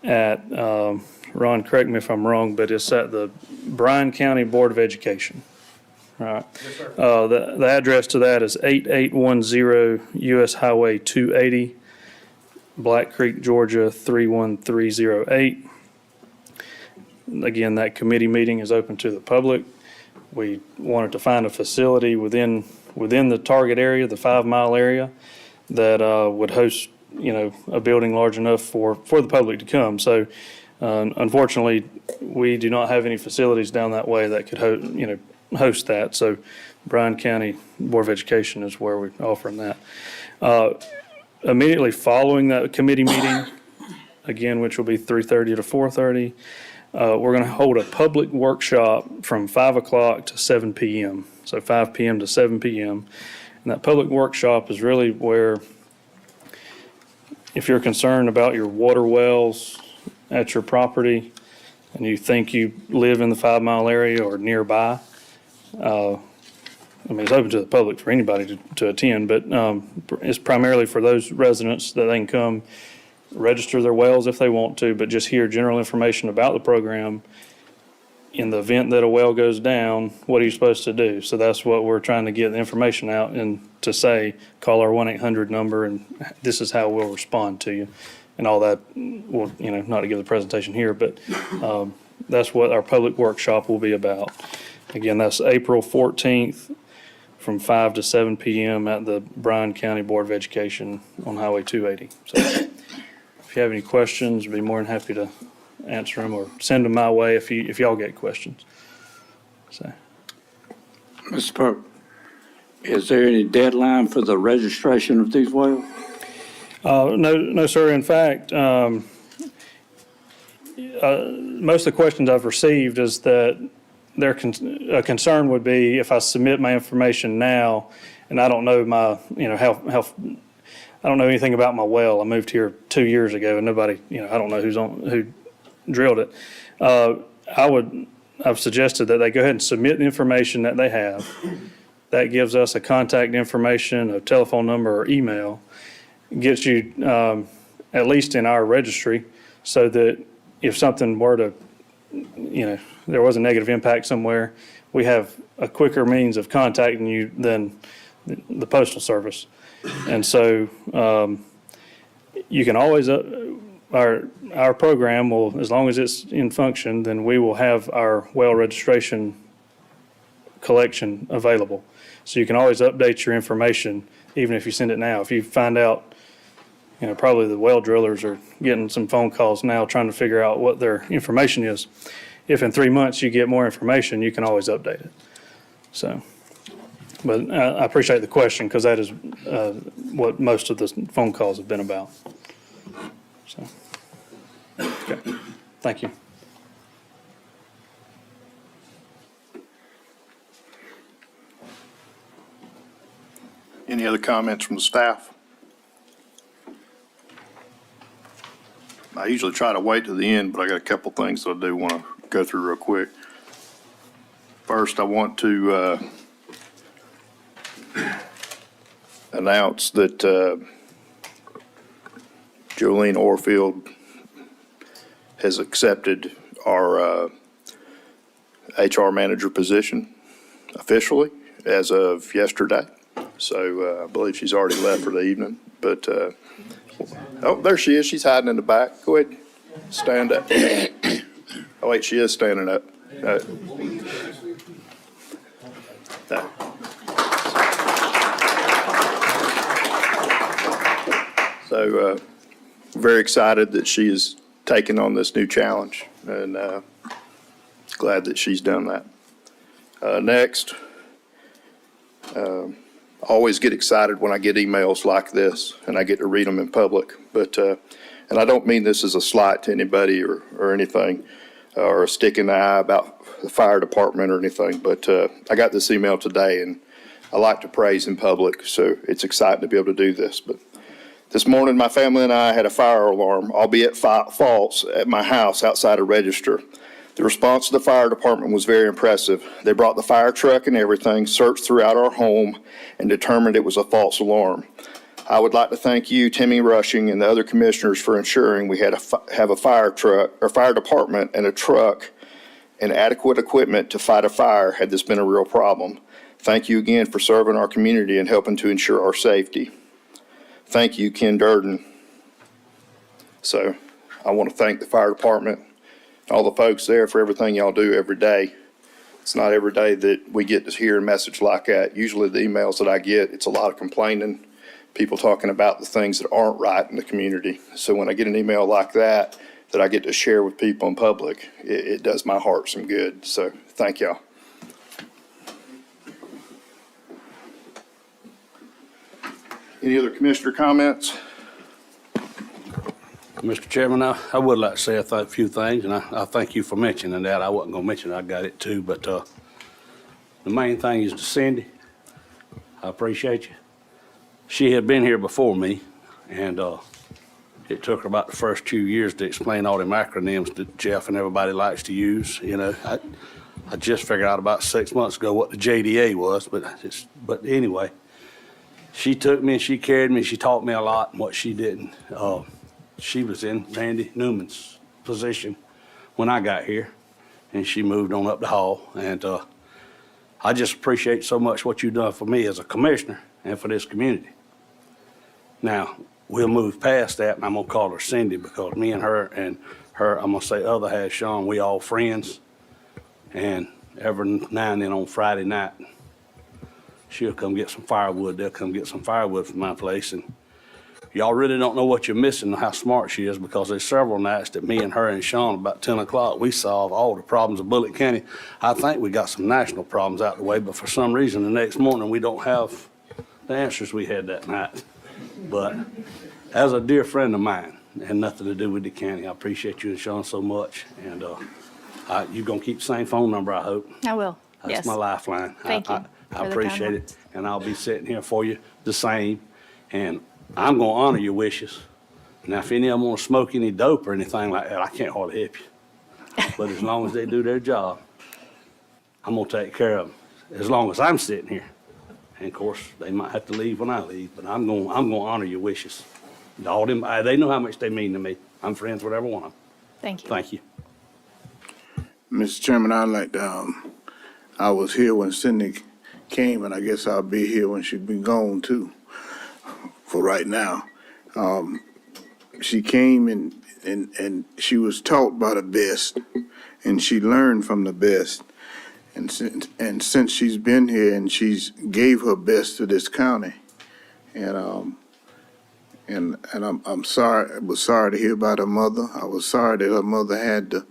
at, Ron, correct me if I'm wrong, but it's at the Bryan County Board of Education. All right. The address to that is 8810 US Highway 280, Black Creek, Georgia 31308. Again, that committee meeting is open to the public. We wanted to find a facility within the target area, the 5-mile area, that would host, a building large enough for the public to come. So unfortunately, we do not have any facilities down that way that could host that. So Bryan County Board of Education is where we're offering that. Immediately following that committee meeting, again, which will be 3:30 to 4:30, we're going to hold a public workshop from 5 o'clock to 7 p.m. So 5 p.m. to 7 p.m. And that public workshop is really where, if you're concerned about your water wells at your property and you think you live in the 5-mile area or nearby, it's open to the public for anybody to attend, but it's primarily for those residents that they can come register their wells if they want to, but just hear general information about the program. In the event that a well goes down, what are you supposed to do? So that's what we're trying to get the information out and to say, call our 1-800 number and this is how we'll respond to you. And all that, well, not to give the presentation here, but that's what our public workshop will be about. Again, that's April 14th from 5 to 7 p.m. at the Bryan County Board of Education on Highway 280. So if you have any questions, I'd be more than happy to answer them or send them my way if y'all get questions. So. Mr. Pope, is there any deadline for the registration of these wells? No, sir. In fact, most of the questions I've received is that their concern would be if I submit my information now and I don't know I don't know anything about my well. I moved here 2 years ago and nobody, I don't know who drilled it. I've suggested that they go ahead and submit the information that they have. That gives us a contact information, a telephone number or email. Gets you at least in our registry so that if something were to, there was a negative impact somewhere, we have a quicker means of contacting you than the Postal Service. And so you can always, our program will, as long as it's in function, then we will have our well registration collection available. So you can always update your information, even if you send it now. If you find out, probably the well drillers are getting some phone calls now trying to figure out what their information is. If in 3 months you get more information, you can always update it. So. But I appreciate the question because that is what most of the phone calls have been about. So, okay. Thank you. Any other comments from the staff? I usually try to wait to the end, but I got a couple things that I do want to go through real quick. First, I want to announce that Jolene Orfield has accepted our HR manager position officially as of yesterday. So I believe she's already left for the evening. But, oh, there she is. She's hiding in the back. Go ahead. Stand up. Oh, wait, she is standing up. So very excited that she has taking on this new challenge, and glad that she's done that. Next, always get excited when I get emails like this and I get to read them in public. But, and I don't mean this as a slight to anybody or anything, or a stick in the eye about the fire department or anything, but I got this email today and I like to praise in public, so it's exciting to be able to do this. But this morning, my family and I had a fire alarm, albeit false, at my house outside a register. The response to the fire department was very impressive. They brought the fire truck and everything, searched throughout our home, and determined it was a false alarm. I would like to thank you, Timmy Rushing, and the other commissioners for ensuring we had have a fire truck or fire department and a truck and adequate equipment to fight a fire had this been a real problem. Thank you again for serving our community and helping to ensure our safety. Thank you, Ken Durden. So I want to thank the fire department, all the folks there for everything y'all do every day. It's not every day that we get to hear a message like that. Usually the emails that I get, it's a lot of complaining, people talking about the things that aren't right in the community. So when I get an email like that I get to share with people in public, it does my heart some good. So thank y'all. Any other commissioner comments? Mr. Chairman, I would like to say a few things, and I thank you for mentioning that. I wasn't going to mention it. I got it too, but the main thing is to Cindy. I appreciate you. She had been here before me, and it took her about the first 2 years to explain all them acronyms that Jeff and everybody likes to use. You know, I just figured out about 6 months ago what the JDA was, but anyway, she took me and she carried me. She taught me a lot, and what she didn't. She was in Randy Newman's position when I got here, and she moved on up the hall. And I just appreciate so much what you've done for me as a commissioner and for this community. Now, we'll move past that, and I'm going to call her Cindy because me and her, I'm going to say other half, Sean, we all friends. And every now and then on Friday night, she'll come get some firewood. They'll come get some firewood from my place. And y'all really don't know what you're missing, how smart she is, because there's several nights that me and her and Sean, about 10 o'clock, we solve all the problems of Bulloch County. I think we got some national problems out the way, but for some reason, the next morning, we don't have the answers we had that night. But as a dear friend of mine, and nothing to do with the county, I appreciate you and Sean so much. And you're going to keep the same phone number, I hope. I will, That's yes. my lifeline. Thank you I for the appreciate kind it, and I'll be sitting here for you the same. And I'm going to honor your wishes. Now, if any of them want to smoke any dope or anything like that, I can't hardly help you. But as long as they do their job, I'm going to take care of them, as long as I'm sitting here. And of course, they might have to leave when I leave, but I'm going to honor your wishes. All them, they know how much they mean to me. I'm friends with every one of them. Thank you. Thank you. Mr. Chairman, I'd like to, I was here when Cindy came, and I guess I'll be here when she be gone too, for right now. She came and she was taught by the best, and she learned from the best. And since she's been here and she's gave her best to this county, and I'm sorry, I was sorry to hear about her mother. I was sorry that her mother had to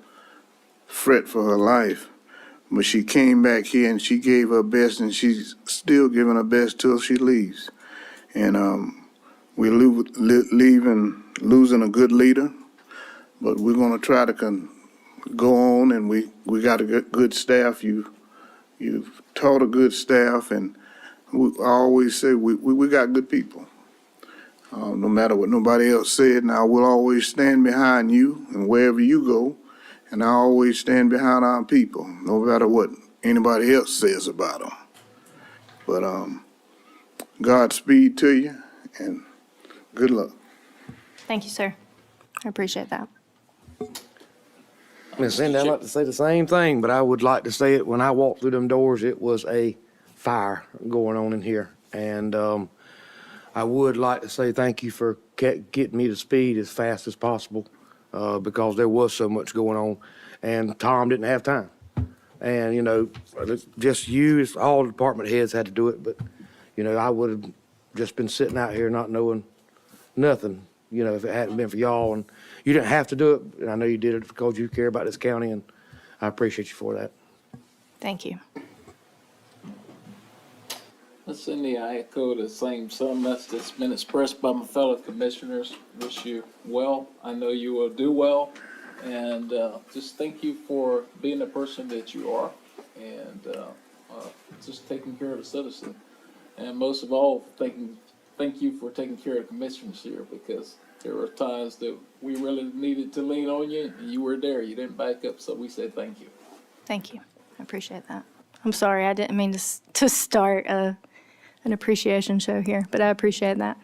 fret for her life. But she came back here and she gave her best, and she's still giving her best till she leaves. And we're losing a good leader, but we're going to try to go on, and we got a good staff. You've taught a good staff, and I always say we got good people. No matter what nobody else said, now we'll always stand behind you and wherever you go, and I always stand behind our people, no matter what anybody else says about them. But Godspeed to you, and good luck. Thank you, sir. I appreciate that. Miss Cindy, I'd like to say the same thing, but I would like to say it when I walked through them doors, it was a fire going on in here. And I would like to say thank you for getting me to speed as fast as possible because there was so much going on, and Tom didn't have time. And, you know, it's just you, it's all the department heads had to do it, but, you know, I would have just been sitting out here not knowing nothing, you know, if it hadn't been for y'all. And You didn't have to do it, and I know you did it because you care about this county, and I appreciate you for that. Thank you. Cindy, I echo the same sentiments that's been expressed by my fellow commissioners. Wish you well. I know you will do well. And just thank you for being the person that you are and just taking care of the citizen. And most of all, thank you for taking care of the commissioners here, because there were times that we really needed to lean on you and you were there. You didn't back up. So we say thank you. Thank you. I appreciate that. I'm sorry, I didn't mean to start an appreciation show here, but I appreciate that.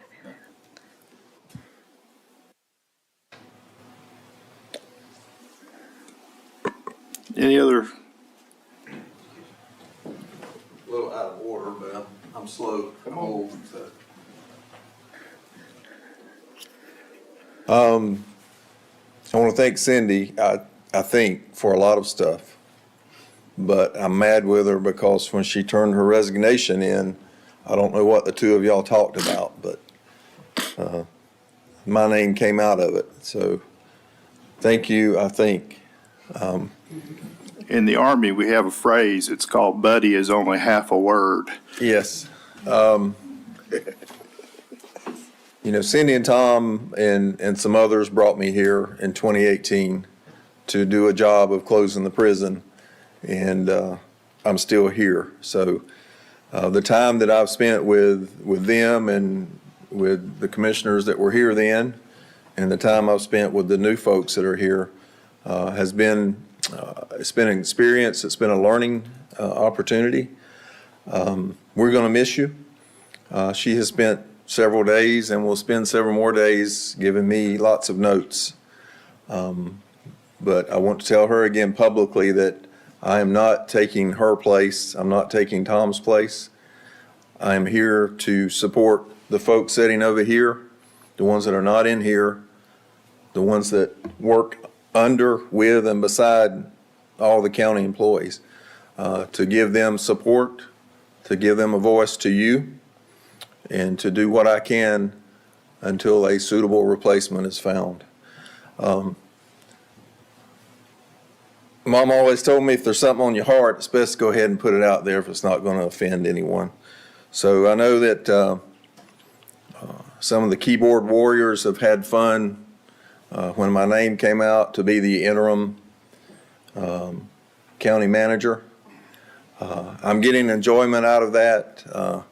Any other? A little out of order, but I'm slow. I'm old, so. I want to thank Cindy, I think, for a lot of stuff. But I'm mad with her because when she turned her resignation in, I don't know what the two of y'all talked about, but my name came out of it. So thank you, I think. In the Army, we have a phrase, it's called buddy is only half a word. Yes. You know, Cindy and Tom and some others brought me here in 2018 to do a job of closing the prison, and I'm still here. So the time that I've spent with them and with the commissioners that were here then, and the time I've spent with the new folks that are here has been, it's been an experience, it's been a learning opportunity. We're going to miss you. She has spent several days and will spend several more days giving me lots of notes. But I want to tell her again publicly that I am not taking her place. I'm not taking Tom's place. I am here to support the folks sitting over here, the ones that are not in here, the ones that work under, with, and beside all the county employees, to give them support, to give them a voice to you, and to do what I can until a suitable replacement is found. Mom always told me if there's something on your heart, it's best to go ahead and put it out there if it's not going to offend anyone. So I know that some of the keyboard warriors have had fun when my name came out to be the interim county manager. I'm getting enjoyment out of that.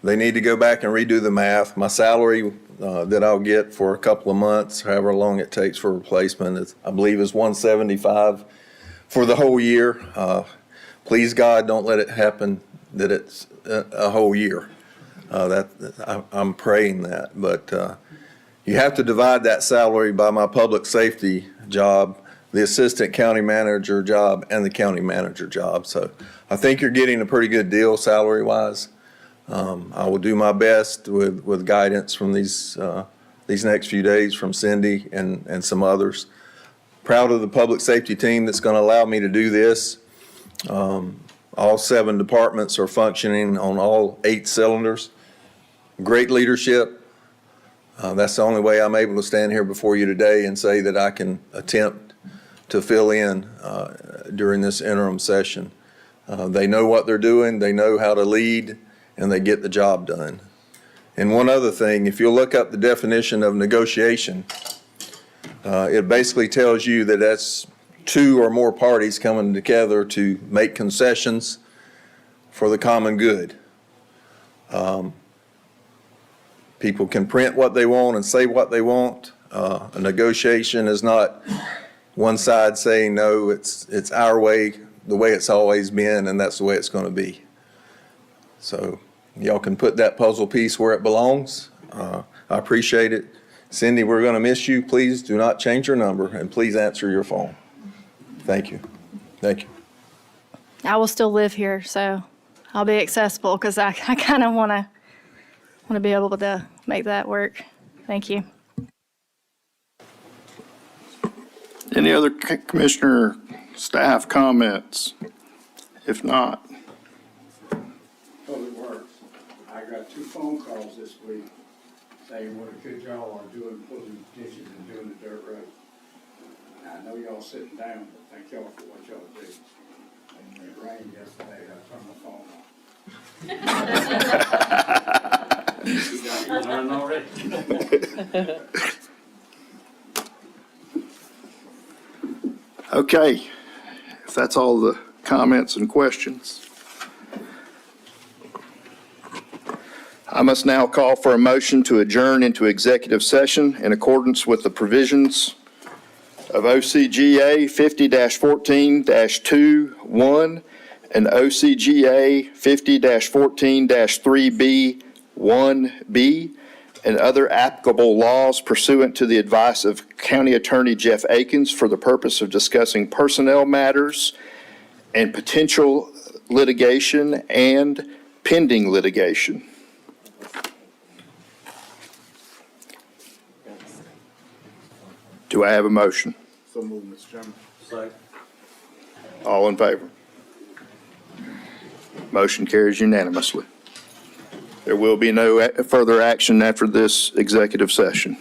They need to go back and redo the math. My salary that I'll get for a couple of months, however long it takes for replacement, is, I believe, is $175 for the whole year. Please God, don't let it happen that it's a whole year. I'm praying that, but you have to divide that salary by my public safety job, the assistant county manager job, and the county manager job. So I think you're getting a pretty good deal salary-wise. I will do my best with guidance from these next few days from Cindy and some others. Proud of the public safety team that's going to allow me to do this. All 7 departments are functioning on all 8 cylinders. Great leadership. That's the only way I'm able to stand here before you today and say that I can attempt to fill in during this interim session. They know what they're doing, they know how to lead, and they get the job done. And one other thing, if you look up the definition of negotiation, it basically tells you that that's 2 or more parties coming together to make concessions for the common good. People can print what they want and say what they want. A negotiation is not one side saying, no, it's our way, the way it's always been, and that's the way it's going to be. So y'all can put that puzzle piece where it belongs. I appreciate it. Cindy, we're going to miss you. Please do not change your number, and please answer your phone. Thank you. Thank you. I will still live here, so I'll be accessible because I kind of want to be able to make that work. Thank you. Any other commissioner staff comments? If not. Public Works. I got 2 phone calls this week saying what a good job are doing pulling ditches and doing the dirt road. I know y'all sitting down, but thank y'all for what y'all do. When it rained yesterday, I turned my phone off. You learned already. Okay, if that's all the comments and questions, I must now call for a motion to adjourn into executive session in accordance with the provisions of OCGA 50-14-2-1 and OCGA 50-14-3B-1B and other applicable laws pursuant to the advice of County Attorney Jeff Akins for the purpose of discussing personnel matters and potential litigation and pending litigation. Do I have a motion? So moved, Mr. Chairman. All in favor? Motion carries unanimously. There will be no further action after this executive session.